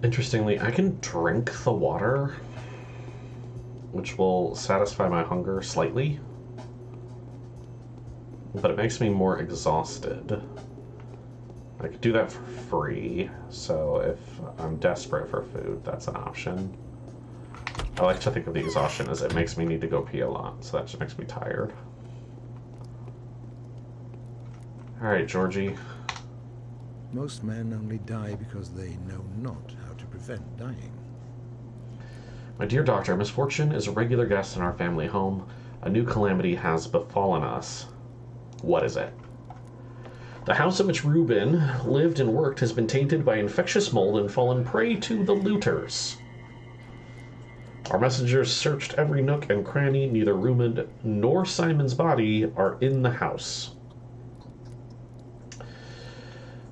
Interestingly, I can drink the water, which will satisfy my hunger slightly, but it makes me more exhausted. I could do that for free, so if I'm desperate for food, that's an option. I like to think of the exhaustion as it makes me need to go pee a lot, so that just makes me tired. Alright, Georgie. Most men only die because they know not how to prevent dying. My dear doctor, misfortune is a regular guest in our family home. A new calamity has befallen us. What is it? The house in which Reuben lived and worked has been tainted by infectious mold and fallen prey to the looters. Our messengers searched every nook and cranny. Neither Reuben nor Simon's body are in the house.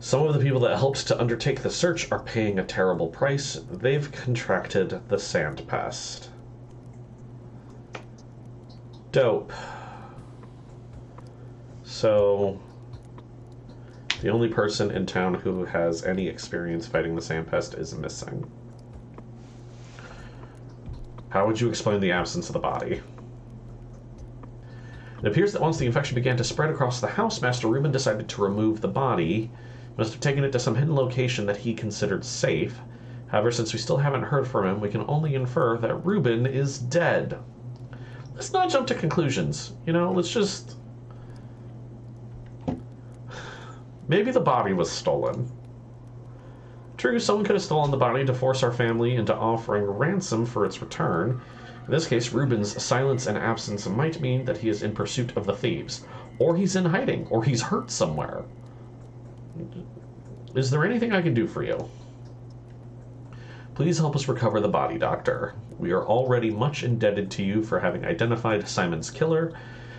Some of the people that helped to undertake the search are paying a terrible price. They've contracted the sand pest. Dope. So, the only person in town who has any experience fighting the sand pest is missing. How would you explain the absence of the body? It appears that once the infection began to spread across the house, Master Reuben decided to remove the body. Must have taken it to some hidden location that he considered safe. However, since we still haven't heard from him, we can only infer that Reuben is dead. Let's not jump to conclusions. You know, let's just... Maybe the body was stolen. True, someone could have stolen the body to force our family into offering ransom for its return. In this case, Reuben's silence and absence might mean that he is in pursuit of the thieves. Or he's in hiding, or he's hurt somewhere. Is there anything I can do for you? Please help us recover the body, Doctor. We are already much indebted to you for having identified Simon's killer.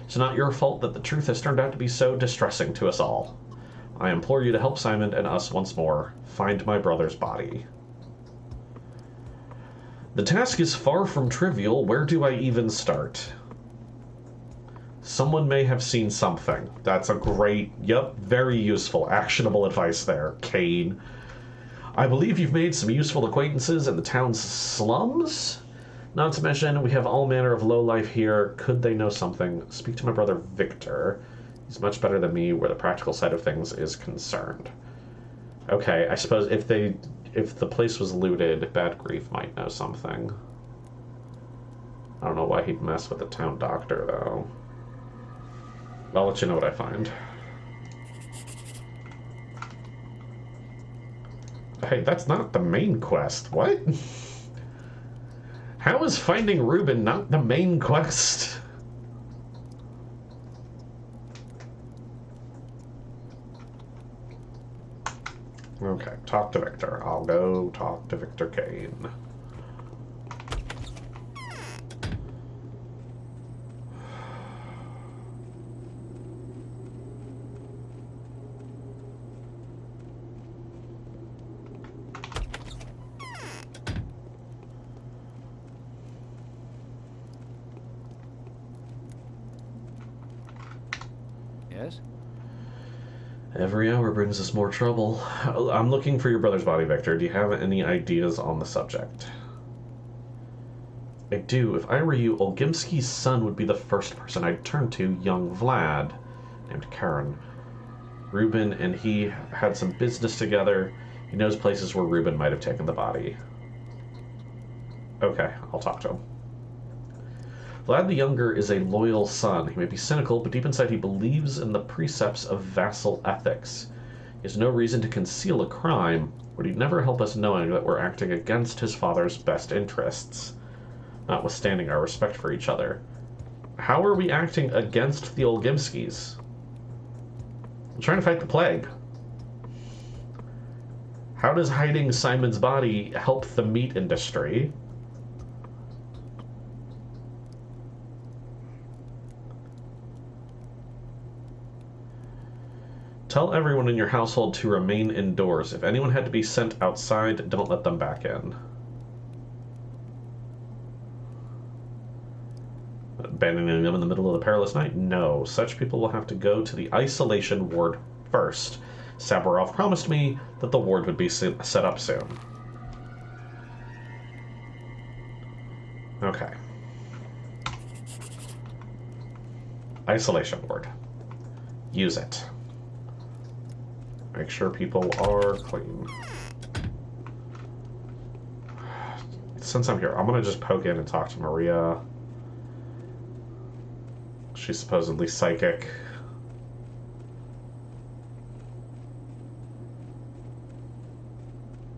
It's not your fault that the truth has turned out to be so distressing to us all. I implore you to help Simon and us once more find my brother's body. The task is far from trivial. Where do I even start? Someone may have seen something. That's a great, yep, very useful, actionable advice there, Kane. I believe you've made some useful acquaintances in the town's slums? Not to mention, we have all manner of lowlife here. Could they know something? Speak to my brother Victor. He's much better than me where the practical side of things is concerned. Okay, I suppose if the place was looted, Bad Grief might know something. I don't know why he'd mess with the town doctor, though. I'll let you know what I find. Hey, that's not the main quest. What? How is finding Reuben not the main quest? Okay, talk to Victor. I'll go talk to Victor Kane. Yes? Every hour brings us more trouble. I'm looking for your brother's body, Victor. Do you have any ideas on the subject? I do. If I were you, Olgimski's son would be the first person I'd turn to, young Vlad, named Karen. Reuben and he had some business together. He knows places where Reuben might have taken the body. Okay, I'll talk to him. Vlad the Younger is a loyal son. He may be cynical, but deep inside he believes in the precepts of vassal ethics. He has no reason to conceal a crime, but he'd never help us knowing that we're acting against his father's best interests, notwithstanding our respect for each other. How are we acting against the Olgimskis? We're trying to fight the plague. How does hiding Simon's body help the meat industry? Tell everyone in your household to remain indoors. If anyone had to be sent outside, don't let them back in. Abandoning them in the middle of the perilous night? No. Such people will have to go to the isolation ward first. Saburov promised me that the ward would be set up soon. Okay. Isolation ward. Use it. Make sure people are clean. Since I'm here, I'm gonna just poke in and talk to Maria. She's supposedly psychic.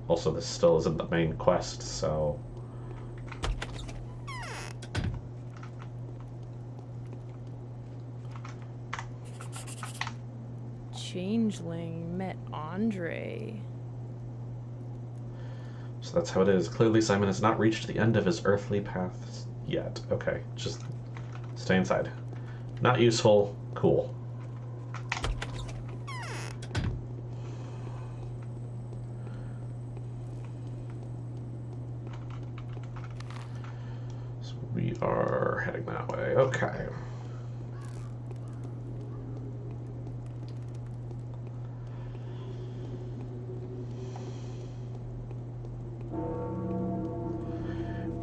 Also, this still isn't the main quest, so... Changeling met Andre. So that's how it is. Clearly, Simon has not reached the end of his earthly path yet. Okay, just stay inside. Not useful. Cool. So we are heading that way. Okay.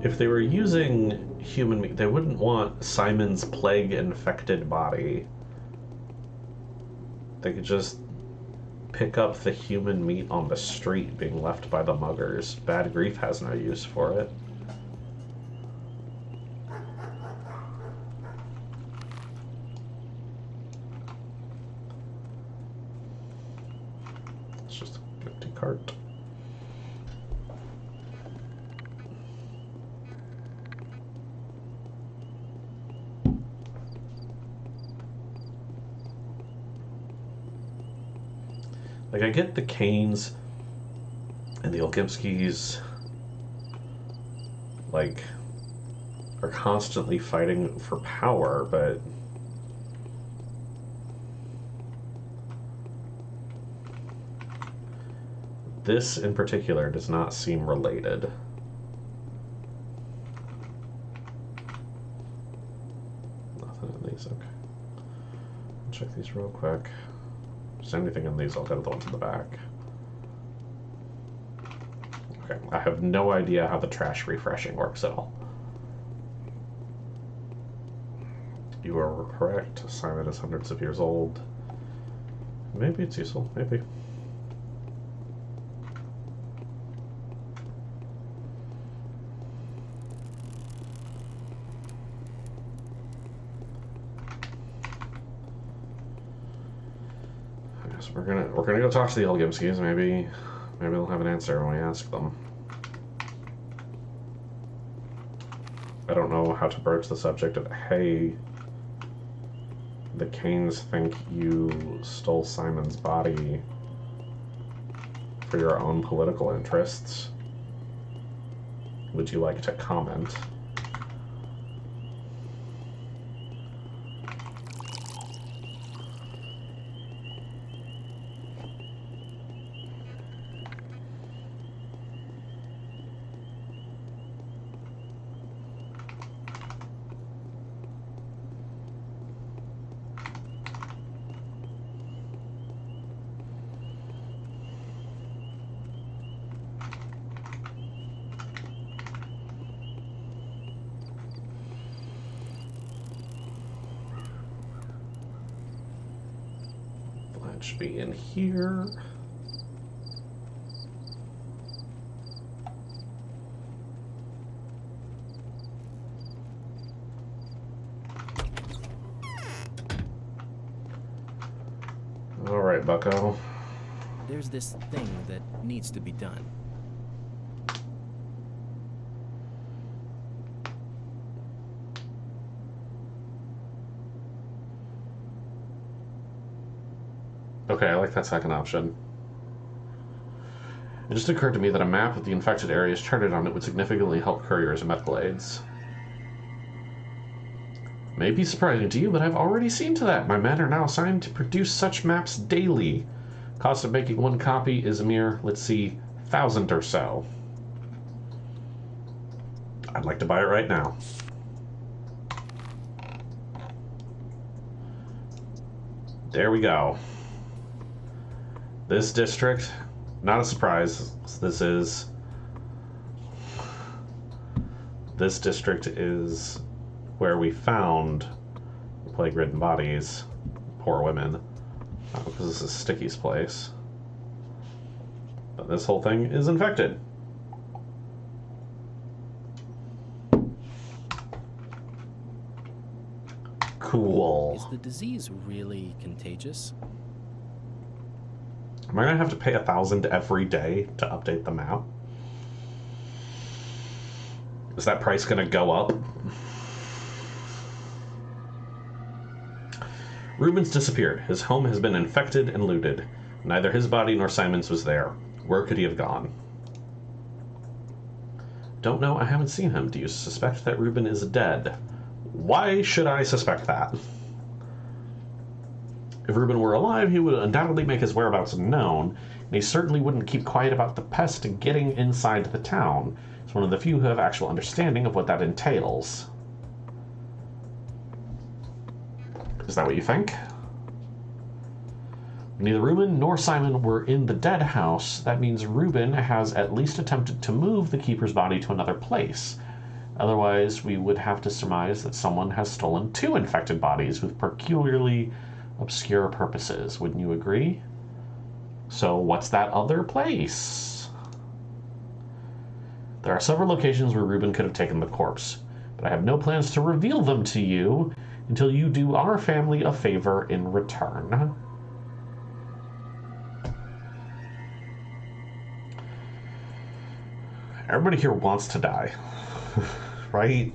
If they were using human meat, they wouldn't want Simon's plague-infected body. They could just pick up the human meat on the street being left by the muggers. Bad Grief has no use for it. It's just an empty cart. Like, I get the Kanes and the Olgimskis, like, are constantly fighting for power, but this in particular does not seem related. Nothing in these, okay. Check these real quick. If there's anything in these, I'll go to the ones in the back. Okay, I have no idea how the trash refreshing works at all. You are correct. Simon is hundreds of years old. Maybe it's useful, maybe. I guess we're gonna go talk to the Elgimskis. Maybe they'll have an answer when we ask them. I don't know how to broach the subject of, hey, the Canes think you stole Simon's body for your own political interests. Would you like to comment? Should be in here. All right, bucko. There's this thing that needs to be done. Okay, I like that second option. It just occurred to me that a map with the infected areas charted on it would significantly help couriers and medical aids. May be surprising to you, but I've already seen to that. My men are now assigned to produce such maps daily. Cost of making one copy is a mere, let's see, 1,000 or so. I'd like to buy it right now. There we go. This district, not a surprise, this district is where we found the plague-ridden bodies, poor women, because this is Sticky's place. But this whole thing is infected. Cool. Is the disease really contagious? Am I gonna have to pay 1,000 every day to update the map? Is that price gonna go up? Reuben's disappeared. His home has been infected and looted. Neither his body nor Simon's was there. Where could he have gone? Don't know. I haven't seen him. Do you suspect that Reuben is dead? Why should I suspect that? If Reuben were alive, he would undoubtedly make his whereabouts known, and he certainly wouldn't keep quiet about the pest getting inside the town. He's one of the few who have actual understanding of what that entails. Is that what you think? Neither Reuben nor Simon were in the dead house. That means Reuben has at least attempted to move the keeper's body to another place. Otherwise, we would have to surmise that someone has stolen 2 infected bodies with peculiarly obscure purposes. Wouldn't you agree? So what's that other place? There are several locations where Reuben could have taken the corpse, but I have no plans to reveal them to you until you do our family a favor in return. Everybody here wants to die, right?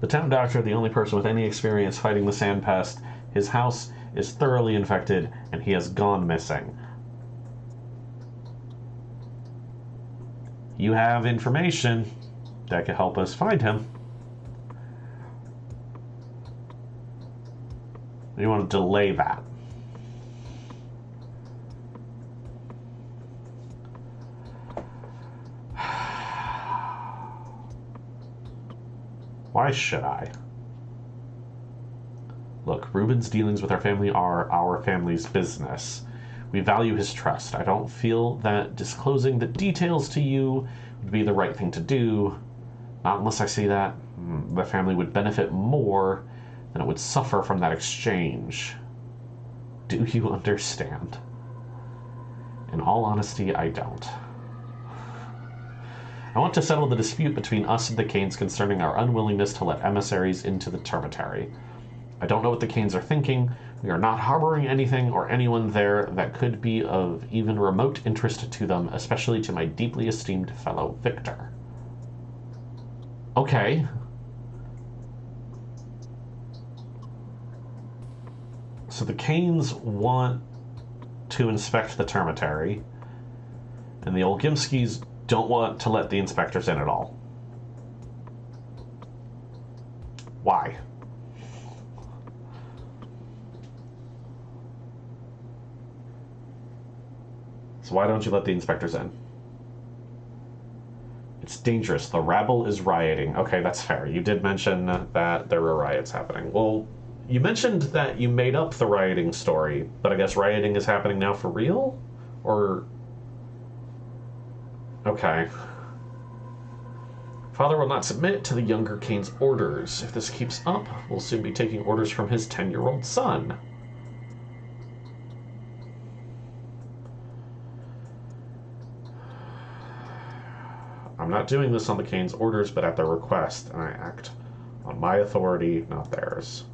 The town doctor, the only person with any experience fighting the sand pest, his house is thoroughly infected, and he has gone missing. You have information that could help us find him. You want to delay that. Why should I? Look, Ruben's dealings with our family are our family's business. We value his trust. I don't feel that disclosing the details to you would be the right thing to do. Not unless I see that the family would benefit more than it would suffer from that exchange. Do you understand? In all honesty, I don't. I want to settle the dispute between us and the Canes concerning our unwillingness to let emissaries into the Termitary. I don't know what the Canes are thinking. We are not harboring anything or anyone there that could be of even remote interest to them, especially to my deeply esteemed fellow Victor. Okay. So the Canes want to inspect the Termitary, and the Olgimskis don't want to let the inspectors in at all. Why? So why don't you let the inspectors in? It's dangerous. The rabble is rioting. Okay, that's fair. You did mention that there were riots happening. Well, you mentioned that you made up the rioting story, but I guess rioting is happening now for real? Or... Okay. Father will not submit to the younger Cane's orders. If this keeps up, we'll soon be taking orders from his 10-year-old son. I'm not doing this on the Cane's orders, but at their request, and I act on my authority, not theirs.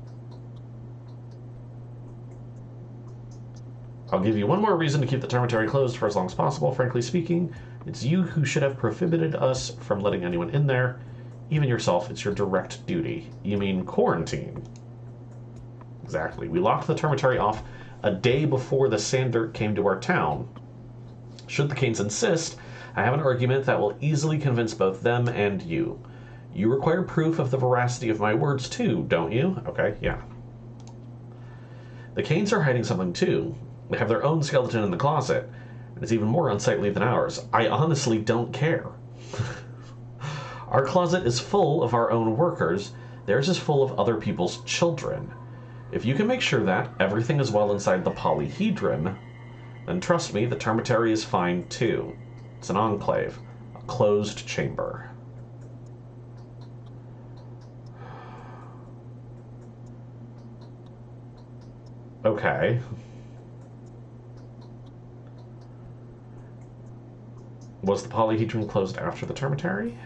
I'll give you one more reason to keep the Termitary closed for as long as possible. Frankly speaking, it's you who should have prohibited us from letting anyone in there. Even yourself, it's your direct duty. You mean quarantine? Exactly. We locked the Termitary off a day before the Sanddirt came to our town. Should the Canes insist, I have an argument that will easily convince both them and you. You require proof of the veracity of my words too, don't you? Okay, yeah. The Canes are hiding something too. They have their own skeleton in the closet, and it's even more unsightly than ours. I honestly don't care. Our closet is full of our own workers. Theirs is full of other people's children. If you can make sure that everything is well inside the polyhedron, then trust me, the Termitary is fine too. It's an enclave, a closed chamber. Okay. Was the polyhedron closed after the Termitary?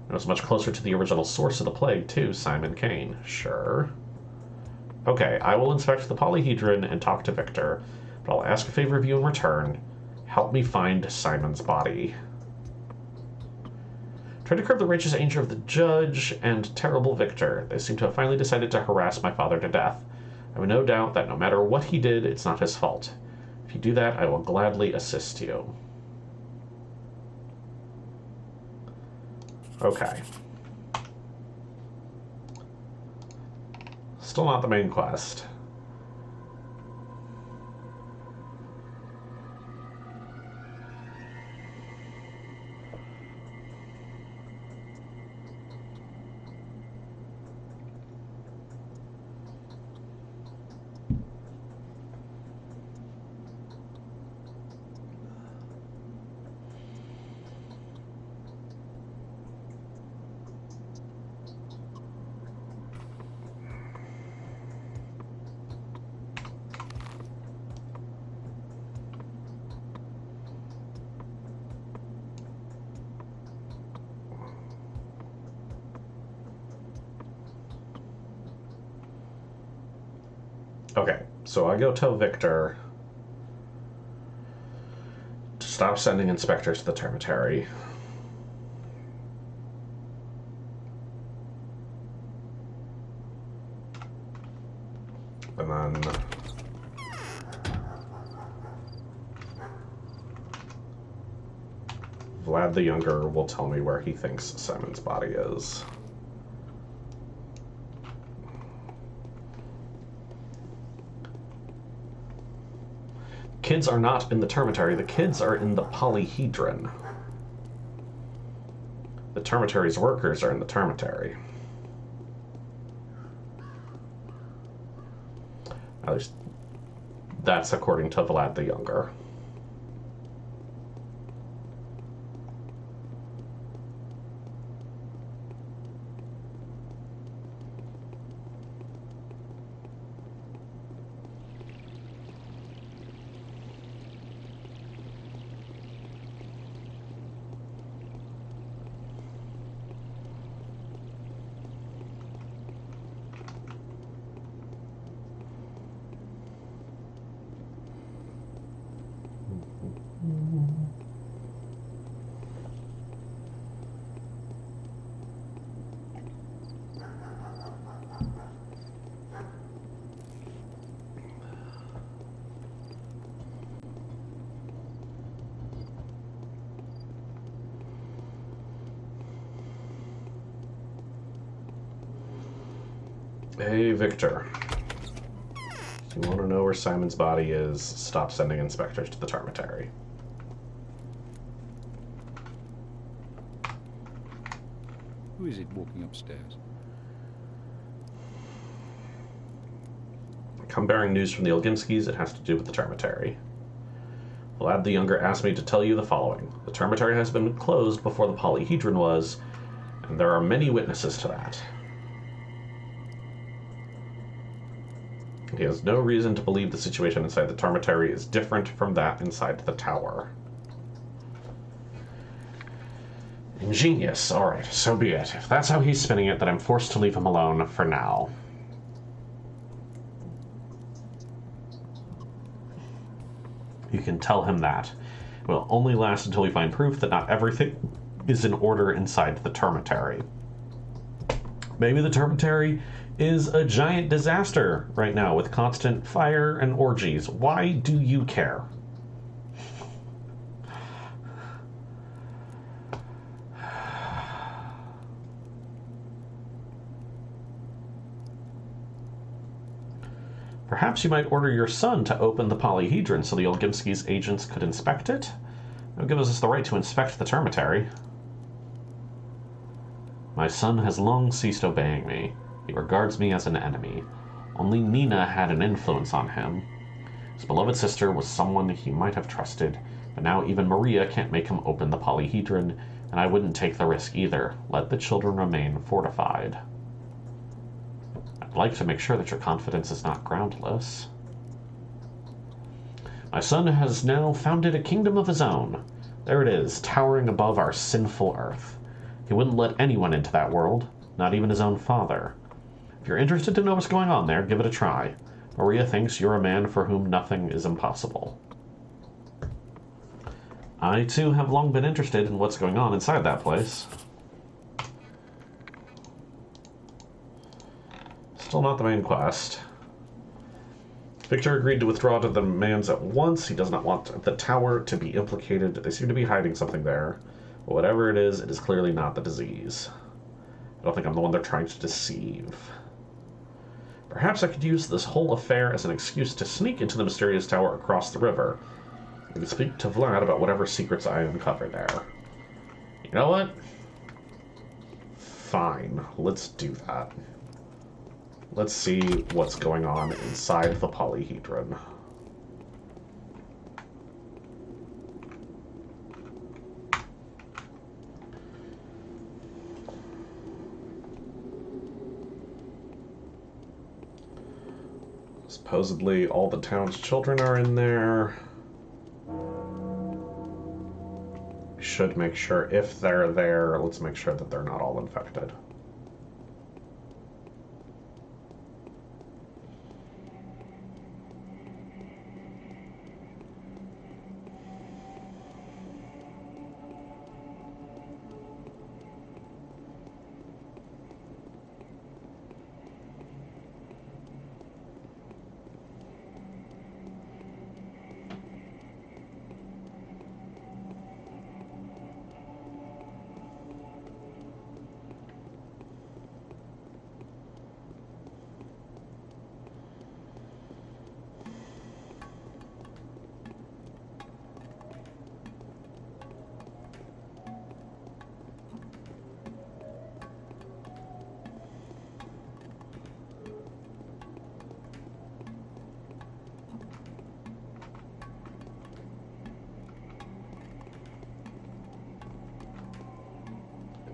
It was much closer to the original source of the plague, too, Simon Kane. Sure. Okay, I will inspect the polyhedron and talk to Victor, but I'll ask a favor of you in return. Help me find Simon's body. Try to curb the righteous anger of the judge and terrible Victor. They seem to have finally decided to harass my father to death. I have no doubt that no matter what he did, it's not his fault. If you do that, I will gladly assist you. Okay. Still not the main quest. Okay, so I go tell Victor to stop sending inspectors to the Termitary. And then Vlad the Younger will tell me where he thinks Simon's body is. Kids are not in the Termitary. The kids are in the polyhedron. The Termitary's workers are in the Termitary. At least that's according to Vlad the Younger. Hey, Victor. If you want to know where Simon's body is, stop sending inspectors to the Tarmatary. Who is it walking upstairs? Come bearing news from the Ilgimskis, it has to do with the Tarmatary. Vlad the Younger asked me to tell you the following. The Tarmatary has been closed before the Polyhedron was, and there are many witnesses to that. He has no reason to believe the situation inside the Tarmatary is different from that inside the tower. Ingenious. Alright, so be it. If that's how he's spinning it, then I'm forced to leave him alone for now. You can tell him that. It will only last until we find proof that not everything is in order inside the Tarmatary. Maybe the Tarmatary is a giant disaster right now with constant fire and orgies. Why do you care? Perhaps you might order your son to open the Polyhedron so the Ilgimski's agents could inspect it? It would give us the right to inspect the Tarmatary. My son has long ceased obeying me. He regards me as an enemy. Only Nina had an influence on him. His beloved sister was someone he might have trusted, but now even Maria can't make him open the Polyhedron, and I wouldn't take the risk either. Let the children remain fortified. I'd like to make sure that your confidence is not groundless. My son has now founded a kingdom of his own. There it is, towering above our sinful earth. He wouldn't let anyone into that world, not even his own father. If you're interested to know what's going on there, give it a try. Maria thinks you're a man for whom nothing is impossible. I, too, have long been interested in what's going on inside that place. Still not the main quest. Victor agreed to withdraw to the demands at once. He does not want the tower to be implicated. They seem to be hiding something there. But whatever it is clearly not the disease. I don't think I'm the one they're trying to deceive. Perhaps I could use this whole affair as an excuse to sneak into the mysterious tower across the river and speak to Vlad about whatever secrets I uncover there. You know what? Fine, let's do that. Let's see what's going on inside the Polyhedron. Supposedly all the town's children are in there. We should make sure if they're there, let's make sure that they're not all infected.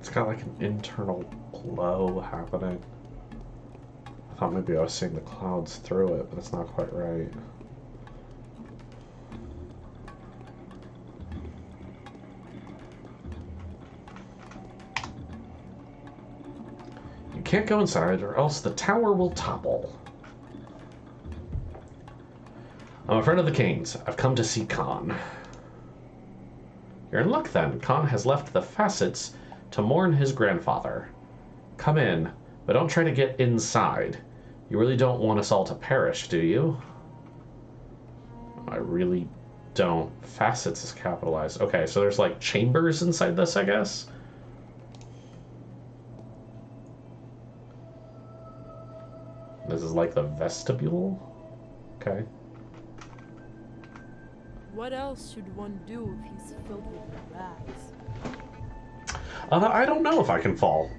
It's got like an internal glow happening. I thought maybe I was seeing the clouds through it, but it's not quite right. You can't go inside or else the tower will topple. I'm a friend of the King's. I've come to see Khan. You're in luck then. Khan has left the facets to mourn his grandfather. Come in, but don't try to get inside. You really don't want us all to perish, do you? I really don't. Facets is capitalized. Okay, so there's like chambers inside this, I guess? This is like the vestibule? Okay. What else should one do if he's filled with rats? I don't know if I can fall.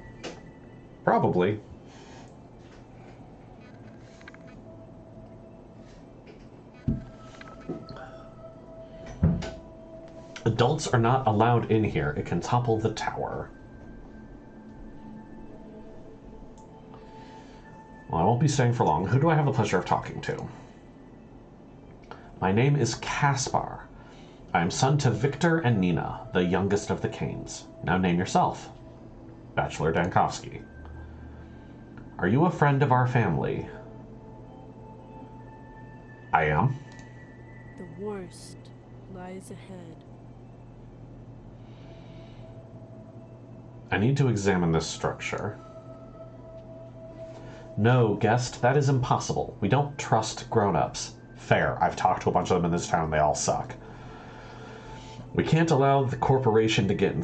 Probably. Adults are not allowed in here. It can topple the tower. Well, I won't be staying for long. Who do I have the pleasure of talking to? My name is Caspar. I am son to Victor and Nina, the youngest of the Canes. Now name yourself. Bachelor Dankovsky. Are you a friend of our family? I am. The worst lies ahead. I need to examine this structure. No, guest, that is impossible. We don't trust grown-ups. Fair. I've talked to a bunch of them in this town. They all suck. We can't allow the corporation to get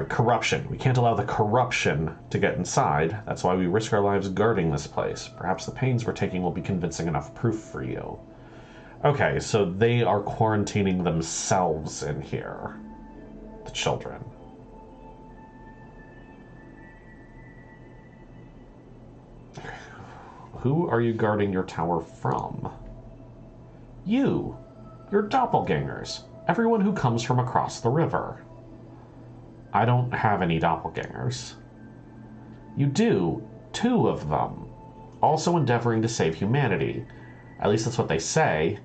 corruption. We can't allow the corruption to get inside. That's why we risk our lives guarding this place. Perhaps the pains we're taking will be convincing enough proof for you. Okay, so they are quarantining themselves in here. The children. Who are you guarding your tower from? You. Your doppelgangers. Everyone who comes from across the river. I don't have any doppelgangers. You do. 2 of them. Also endeavoring to save humanity. At least that's what they say.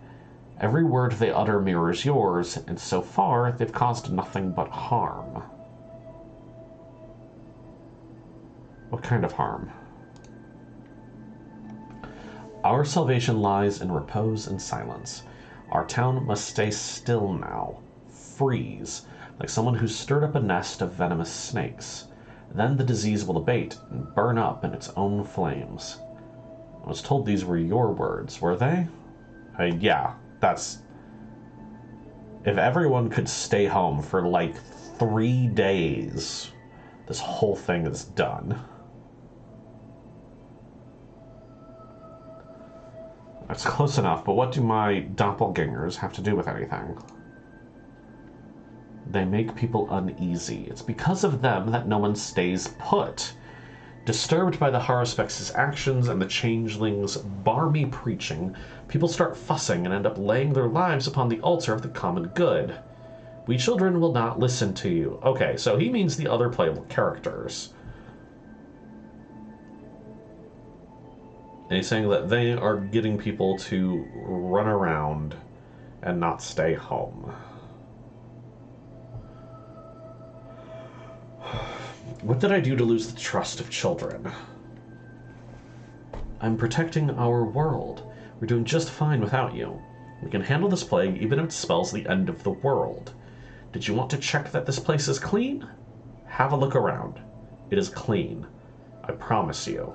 Every word they utter mirrors yours, and so far they've caused nothing but harm. What kind of harm? Our salvation lies in repose and silence. Our town must stay still now. Freeze, like someone who's stirred up a nest of venomous snakes. Then the disease will abate and burn up in its own flames. I was told these were your words, were they? Yeah, that's... If everyone could stay home for like 3 days, this whole thing is done. That's close enough, but what do my doppelgangers have to do with anything? They make people uneasy. It's because of them that no one stays put. Disturbed by the Haruspex' actions and the changeling's barmy preaching, people start fussing and end up laying their lives upon the altar of the common good. We children will not listen to you. Okay, so he means the other playable characters. And he's saying that they are getting people to run around and not stay home. What did I do to lose the trust of children? I'm protecting our world. We're doing just fine without you. We can handle this plague even if it spells the end of the world. Did you want to check that this place is clean? Have a look around. It is clean. I promise you.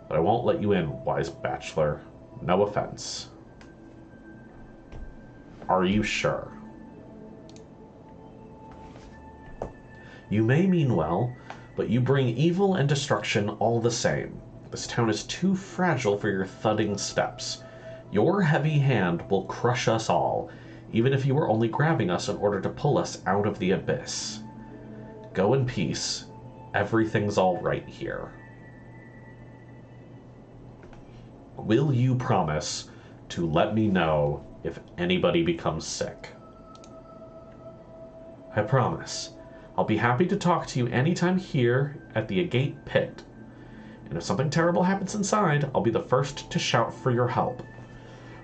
But I won't let you in, wise bachelor. No offense. Are you sure? You may mean well, but you bring evil and destruction all the same. This town is too fragile for your thudding steps. Your heavy hand will crush us all, even if you were only grabbing us in order to pull us out of the abyss. Go in peace. Everything's all right here. Will you promise to let me know if anybody becomes sick? I promise. I'll be happy to talk to you anytime here at the Agate Pit. And if something terrible happens inside, I'll be the first to shout for your help.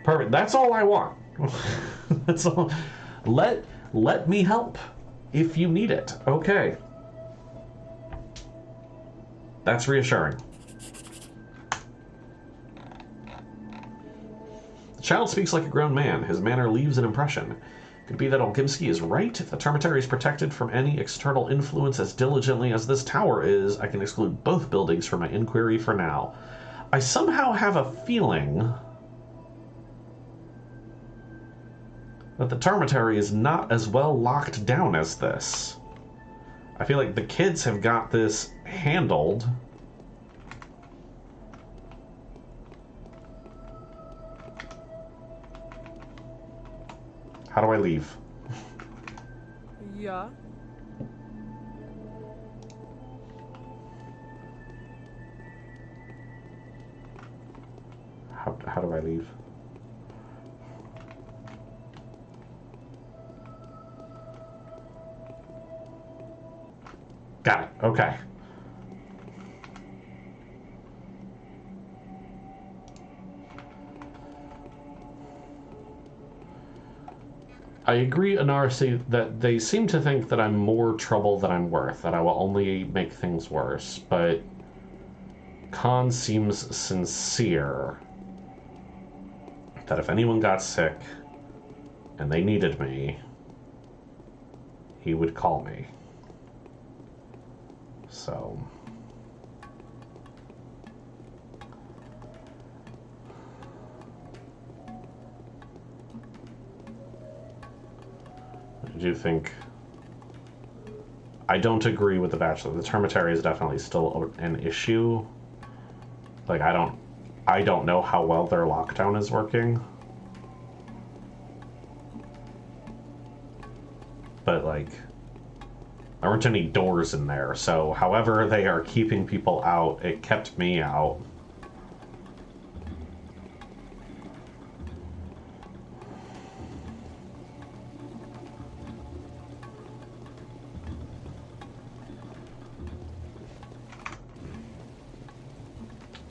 Perfect. That's all I want. That's all. Let me help if you need it. Okay. That's reassuring. The child speaks like a grown man. His manner leaves an impression. Could be that Olgimsky is right. If the Termitary is protected from any external influence as diligently as this tower is, I can exclude both buildings from my inquiry for now. I somehow have a feeling that the Termitary is not as well locked down as this. I feel like the kids have got this handled. How do I leave? Yeah. How do I leave? Got it. Okay. I agree, Anarsi, that they seem to think that I'm more trouble than I'm worth, that I will only make things worse, but Khan seems sincere that if anyone got sick and they needed me, he would call me. So I do think I don't agree with the Bachelor. The Termitary is definitely still an issue. Like I don't know how well their lockdown is working. But like there weren't any doors in there, so however they are keeping people out, it kept me out.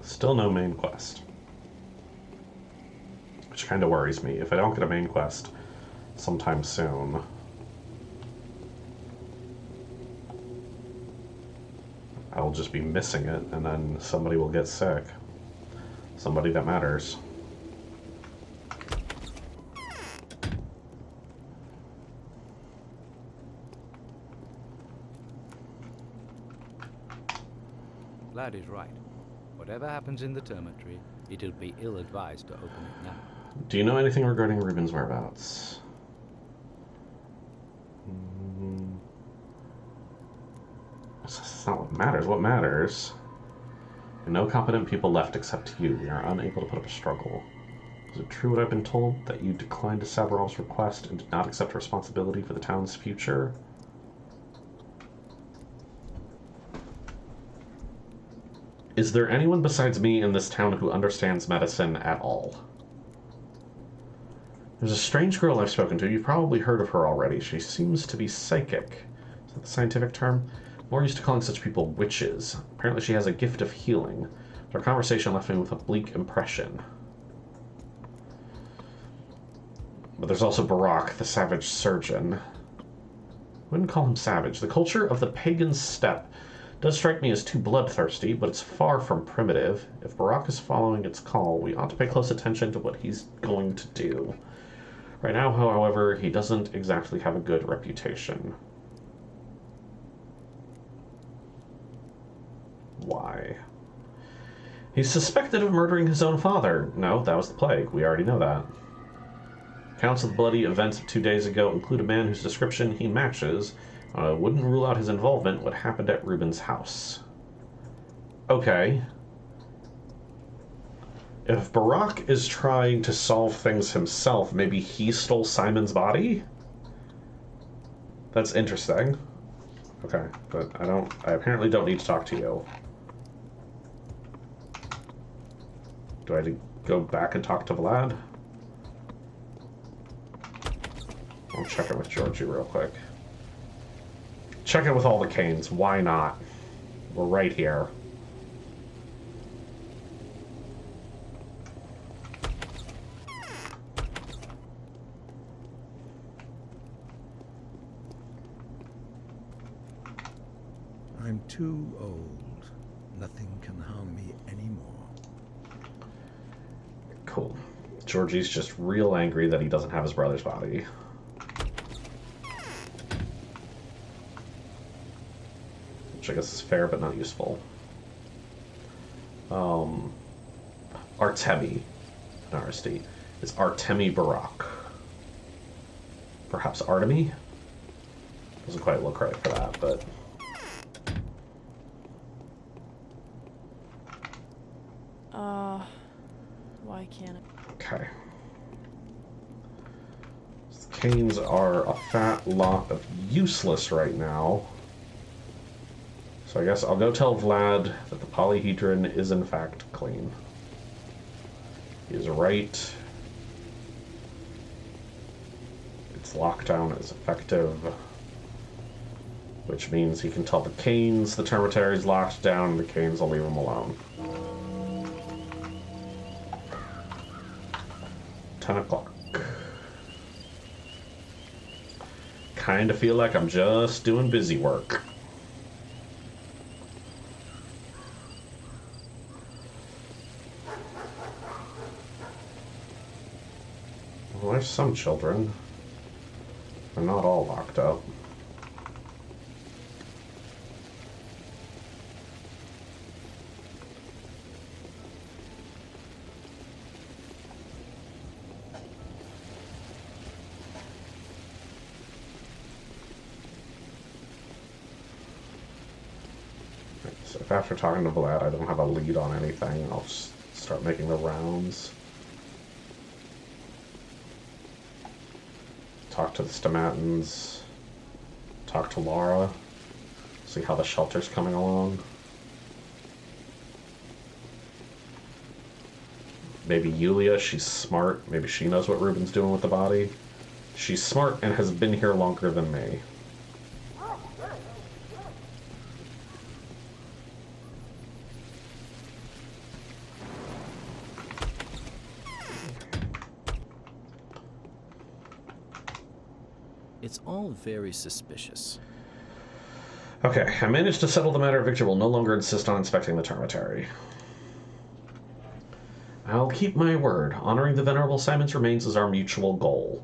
Still no main quest. Which kind of worries me. If I don't get a main quest sometime soon, I'll just be missing it, and then somebody will get sick. Somebody that matters. Lad is right. Whatever happens in the Termitary, it'll be ill-advised to open it now. Do you know anything regarding Ruben's whereabouts? That's not what matters. What matters? No competent people left except you. We are unable to put up a struggle. Is it true what I've been told, that you declined Savaral's request and did not accept responsibility for the town's future? Is there anyone besides me in this town who understands medicine at all? There's a strange girl I've spoken to. You've probably heard of her already. She seems to be psychic. Is that the scientific term? More used to calling such people witches. Apparently she has a gift of healing. Our conversation left me with a bleak impression. But there's also Barak, the savage surgeon. I wouldn't call him savage. The culture of the pagan steppe does strike me as too bloodthirsty, but it's far from primitive. If Barak is following its call, we ought to pay close attention to what he's going to do. Right now, however, he doesn't exactly have a good reputation. Why? He's suspected of murdering his own father. No, that was the plague. We already know that. Accounts of the bloody events of 2 days ago include a man whose description he matches. Wouldn't rule out his involvement in what happened at Ruben's house. Okay. If Barak is trying to solve things himself, maybe he stole Simon's body? That's interesting. Okay, but I apparently don't need to talk to you. Do I have to go back and talk to Vlad? I'll check it with Georgie real quick. check in with all the Canes. Why not? We're right here. I'm too old. Nothing can harm me anymore. Cool. Georgie's just real angry that he doesn't have his brother's body. Which I guess is fair, but not useful. Artemi, not Aristide, is Artemi Barak. Perhaps Artemi? Doesn't quite look right for that, but... Why can't it? Okay. The Canes are a fat lot of useless right now. So I guess I'll go tell Vlad that the polyhedron is in fact clean. He is right. Its lockdown is effective. Which means he can tell the Canes the Termitary is locked down, and the Canes will leave him alone. 10 o'clock. Kinda feel like I'm just doing busy work. Well, there's some children. They're not all locked up. So if after talking to Vlad I don't have a lead on anything, I'll just start making the rounds. Talk to the Stomatans. Talk to Laura. See how the shelter's coming along. Maybe Yulia, she's smart. Maybe she knows what Ruben's doing with the body. She's smart and has been here longer than me. It's all very suspicious. Okay, I managed to settle the matter. Victor will no longer insist on inspecting the Termitary. I'll keep my word. Honoring the Venerable Simon's remains is our mutual goal.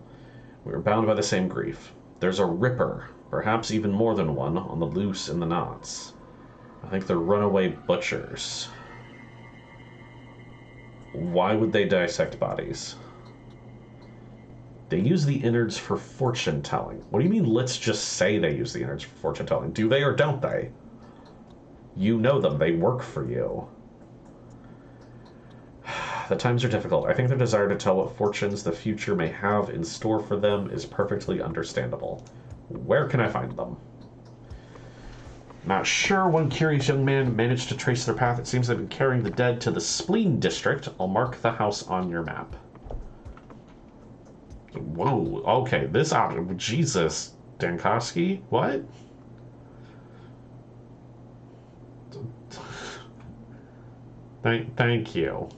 We are bound by the same grief. There's a Ripper, perhaps even more than one, on the loose in the knots. I think they're runaway butchers. Why would they dissect bodies? They use the innards for fortune-telling. What do you mean, let's just say they use the innards for fortune-telling? Do they or don't they? You know them. They work for you. The times are difficult. I think their desire to tell what fortunes the future may have in store for them is perfectly understandable. Where can I find them? Not sure. One curious young man managed to trace their path. It seems they've been carrying the dead to the Spleen District. I'll mark the house on your map. Whoa, okay, this out. Jesus, Dankowski? What? Thank you.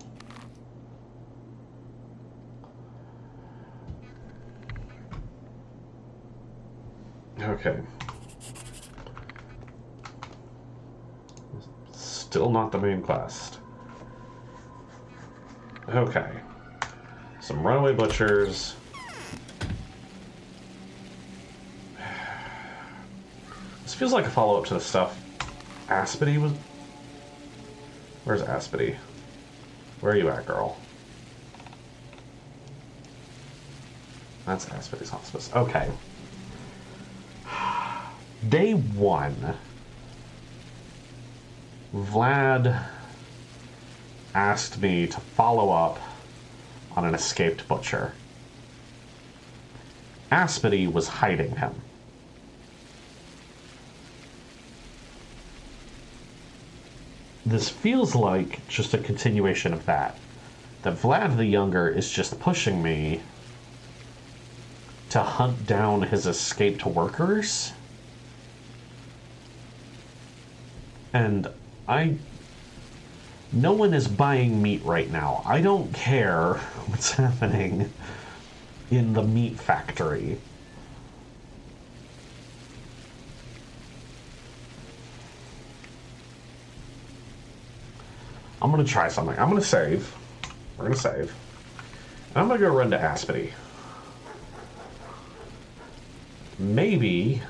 Okay. Still not the main quest. Okay. Some runaway butchers. This feels like a follow-up to the stuff Aspity was... Where's Aspity? Where are you at, girl? That's Aspity's hospice. Okay. Day 1. Vlad asked me to follow up on an escaped butcher. Aspity was hiding him. This feels like just a continuation of that. That Vlad the Younger is just pushing me to hunt down his escaped workers? And no one is buying meat right now. I don't care what's happening in the meat factory. I'm gonna try something. I'm gonna save. We're gonna save. And I'm gonna go run to Aspity. Maybe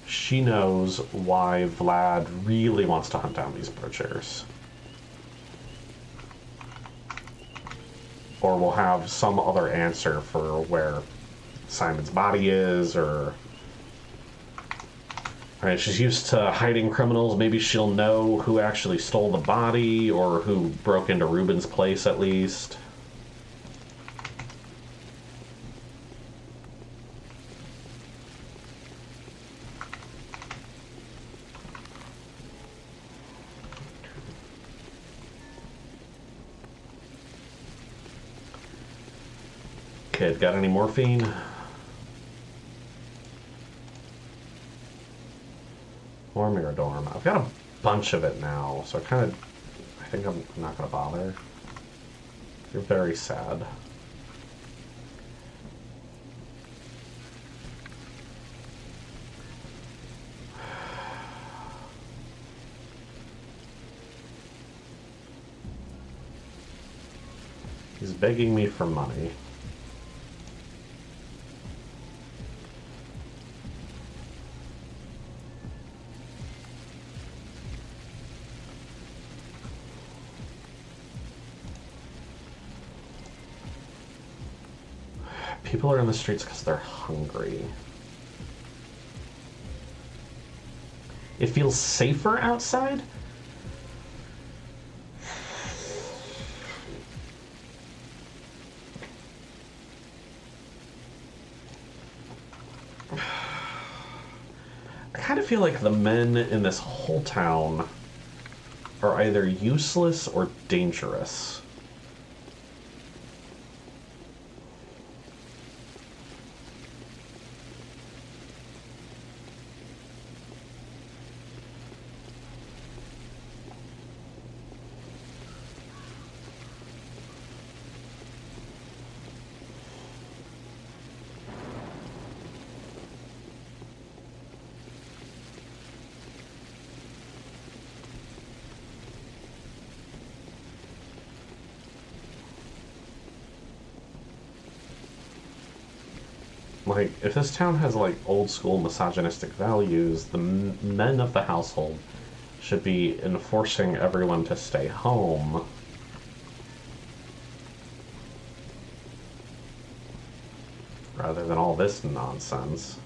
she knows why Vlad really wants to hunt down these butchers. Or we'll have some other answer for where Simon's body is, or... Alright, she's used to hiding criminals. Maybe she'll know who actually stole the body, or who broke into Ruben's place, at least. Kid, got any morphine? Or Miradorm. I've got a bunch of it now, so I think I'm not gonna bother. You're very sad. He's begging me for money. People are in the streets because they're hungry. It feels safer outside? I kind of feel like the men in this whole town are either useless or dangerous. Like, if this town has, like, old-school misogynistic values, the men of the household should be enforcing everyone to stay home. Rather than all this nonsense.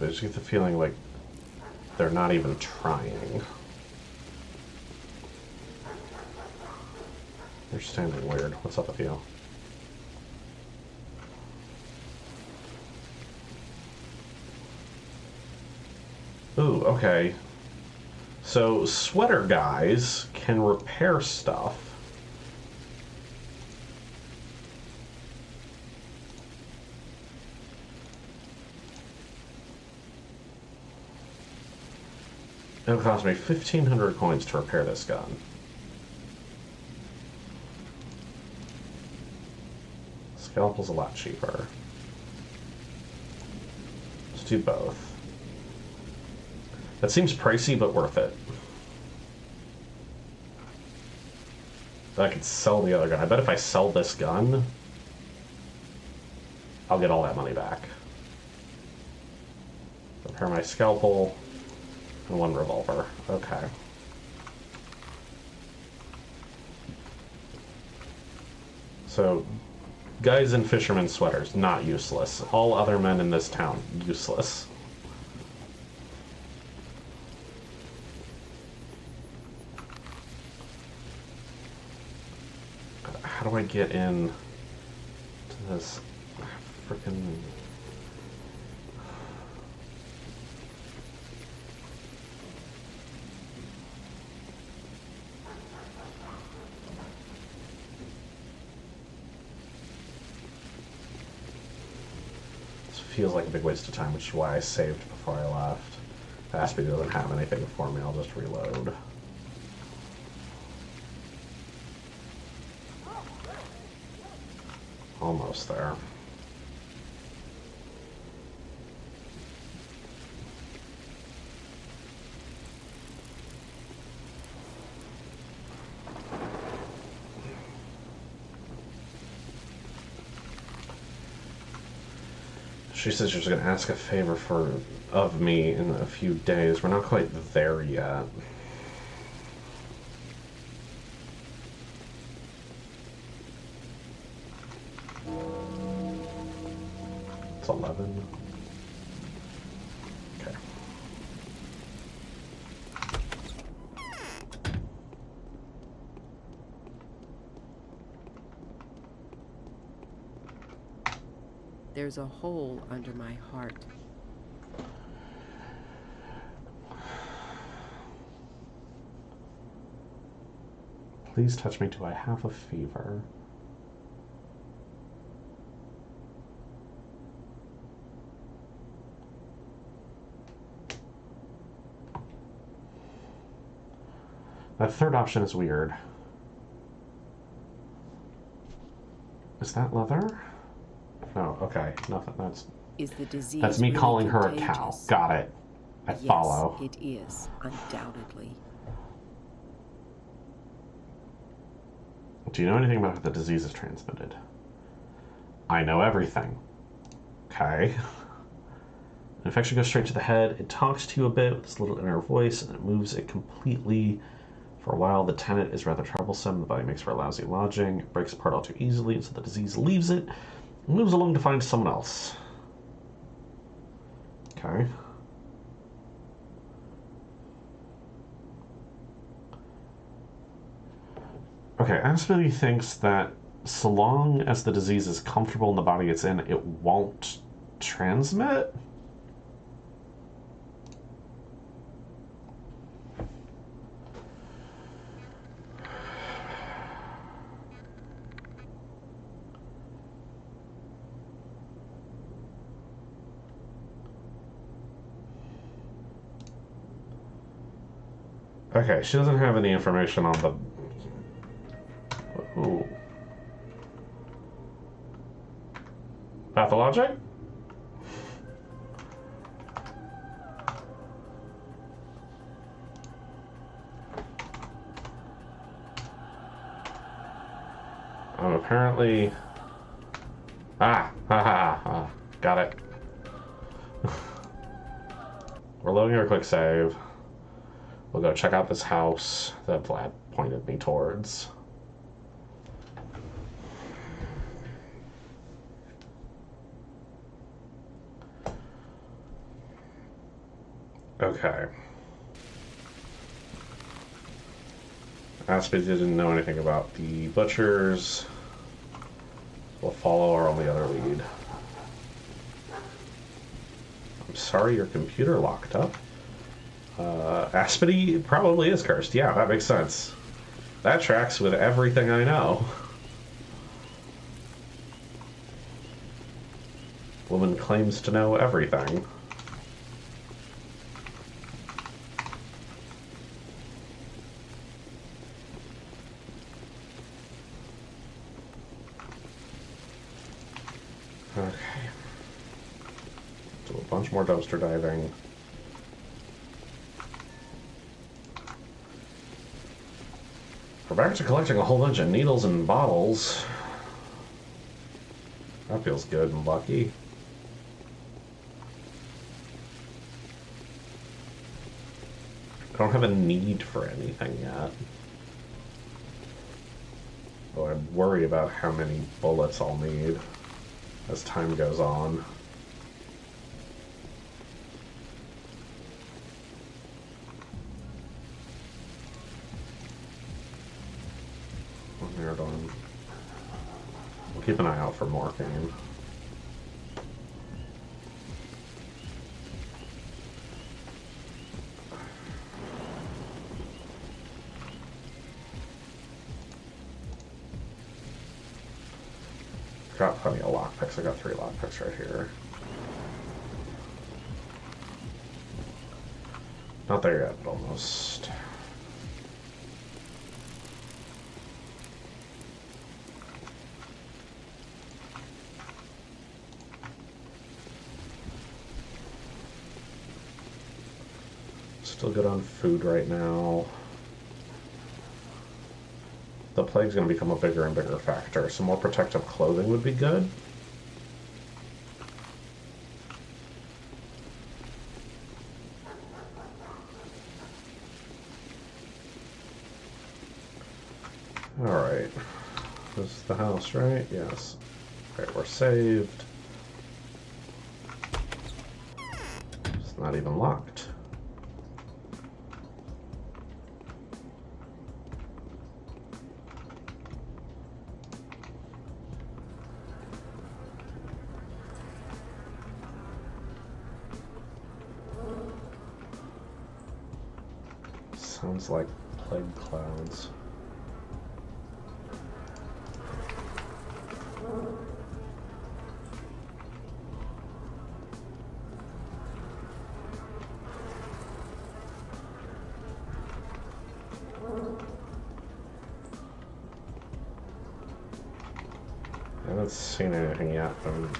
I just get the feeling like they're not even trying. They're standing weird. What's up with you? Ooh, okay. So, sweater guys can repair stuff. It'll cost me 1,500 coins to repair this gun. Scalpel's a lot cheaper. Let's do both. That seems pricey, but worth it. I could sell the other gun. I bet if I sell this gun, I'll get all that money back. Repair my scalpel. And one revolver. Okay. So, guys in fisherman sweaters, not useless. All other men in this town, useless. How do I get in to this frickin'... feels like a big waste of time, which is why I saved before I left. If Aspie doesn't have anything for me, I'll just reload. Almost there. She says she's going to ask a favor of me in a few days. We're not quite there yet. It's 11. Okay. There's a hole under my heart. Please touch me. Do I have a fever? That third option is weird. Is that leather? No, okay, nothing. Is the disease That's me really calling her a contagious? cow. Got it. I Yes, follow. it is, undoubtedly. Do you know anything about how the disease is transmitted? I know everything. Okay. Infection goes straight to the head. It talks to you a bit with this little inner voice, and it moves it completely. For a while, the tenant is rather troublesome. The body makes for a lousy lodging. It breaks apart all too easily, and so the disease leaves it and moves along to find someone else. Okay. Okay, Aspie thinks that so long as the disease is comfortable in the body it's in, it won't transmit? Okay, she doesn't have any information on the... Ooh. Pathologic? Apparently... Got it. We're loading our quick save. We'll go check out this house that Vlad pointed me towards. Okay. Aspie didn't know anything about the butchers. We'll follow our only other lead. I'm sorry your computer locked up. Aspie probably is cursed. Yeah, that makes sense. That tracks with everything I know. Woman claims to know everything. Okay. Do a bunch more dumpster diving. We're back to collecting a whole bunch of needles and bottles. That feels good and lucky. I don't have a need for anything yet. Though I worry about how many bullets I'll need as time goes on. We'll keep an eye out for morphine. Got plenty of lockpicks. I got 3 lockpicks right here. Not there yet, but almost. Still good on food right now. The plague's going to become a bigger and bigger factor. Some more protective clothing would be good. Alright. This is the house, right? Yes. Alright, we're saved. It's not even locked. Sounds like plague clouds. I haven't seen anything yet. I'm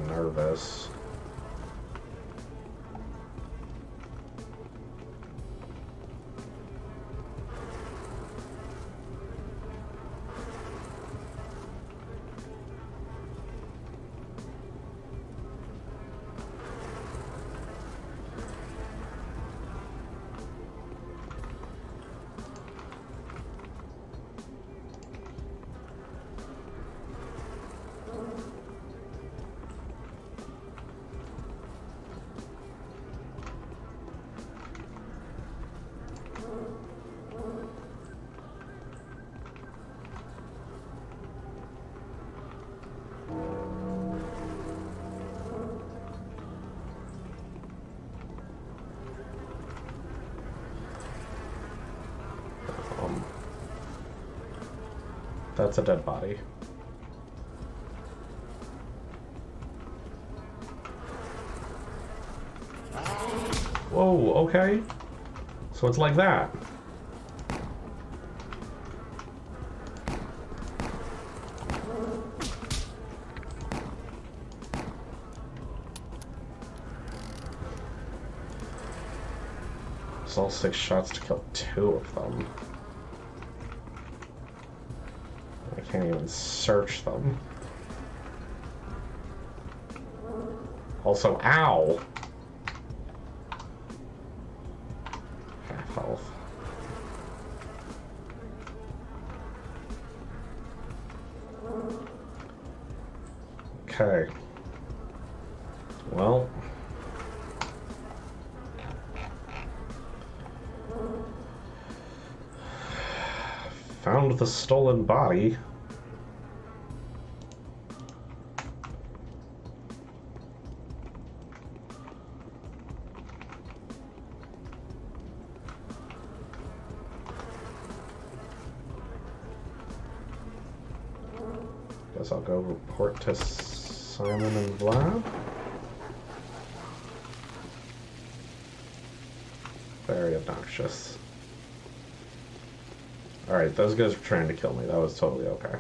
nervous. That's a dead body. Whoa, okay. So it's like that. It's all 6 shots to kill 2 of them. I can't even search them. Also, ow! Half health. Okay. Well. Found the stolen body. Guess I'll go report to Simon and Vlad. Very obnoxious. Alright, those guys were trying to kill me. That was totally okay.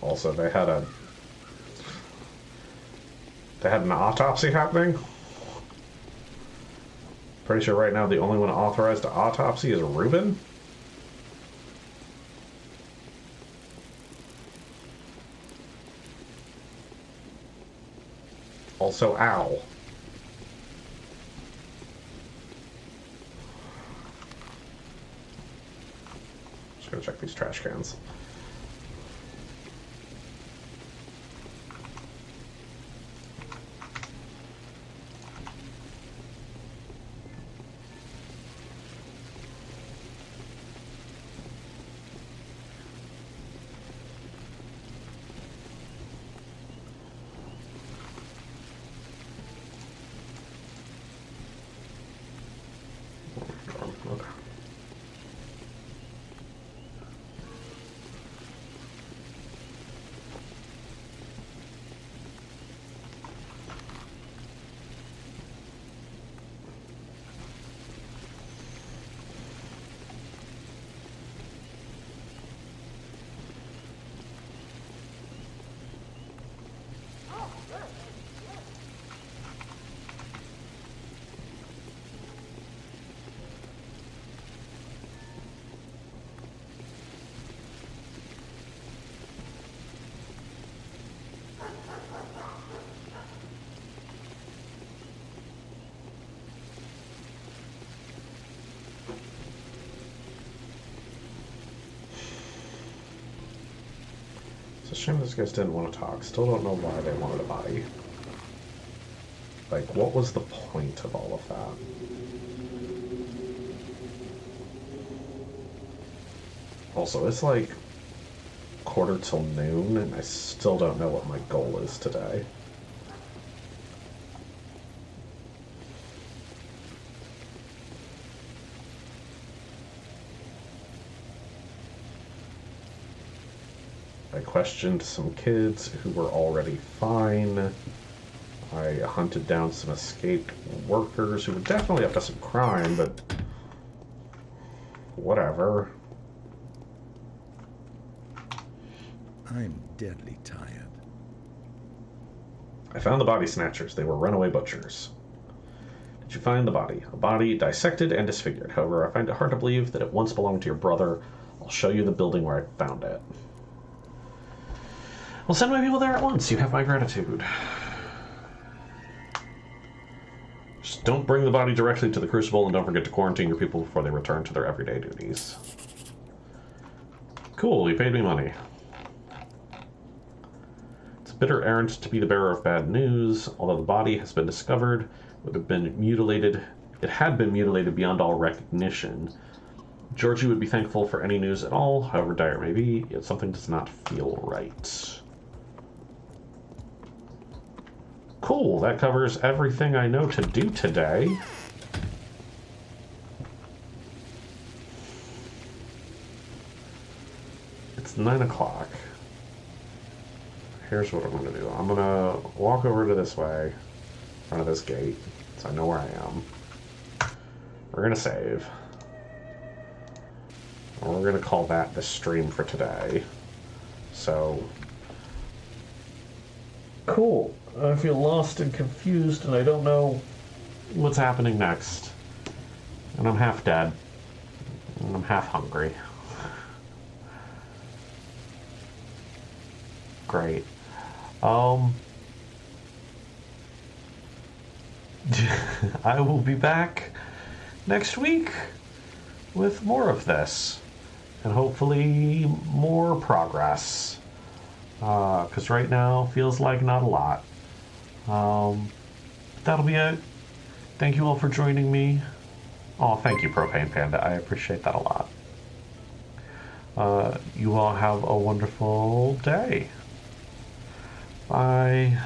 Also, they had an autopsy happening. Pretty sure right now the only one authorized to autopsy is Ruben. Also, ow. Just gonna check these trash cans. It's a shame those guys didn't want to talk. Still don't know why they wanted a body. Like, what was the point of all of that? Also, it's like quarter till noon, and I still don't know what my goal is today. I questioned some kids who were already fine. I hunted down some escaped workers who were definitely up to some crime, but whatever. I'm deadly tired. I found the body snatchers. They were runaway butchers. Did you find the body? A body dissected and disfigured. However, I find it hard to believe that it once belonged to your brother. I'll show you the building where I found it. Well, send my people there at once. You have my gratitude. Just don't bring the body directly to the Crucible, and don't forget to quarantine your people before they return to their everyday duties. Cool, you paid me money. It's a bitter errand to be the bearer of bad news. Although the body has been discovered, it had been mutilated beyond all recognition. Georgie would be thankful for any news at all, however dire it may be, yet something does not feel right. Cool, that covers everything I know to do today. It's 9 o'clock. Here's what I'm going to do. I'm going to walk over to this way, in front of this gate, so I know where I am. We're going to save. And we're going to call that the stream for today. So, cool. I feel lost and confused, and I don't know what's happening next. And I'm half dead. And I'm half hungry. Great. I will be back next week with more of this. And hopefully more progress. Because right now feels like not a lot. That'll be it. Thank you all for joining me. Oh, thank you, Propane Panda. I appreciate that a lot. You all have a wonderful day. Bye.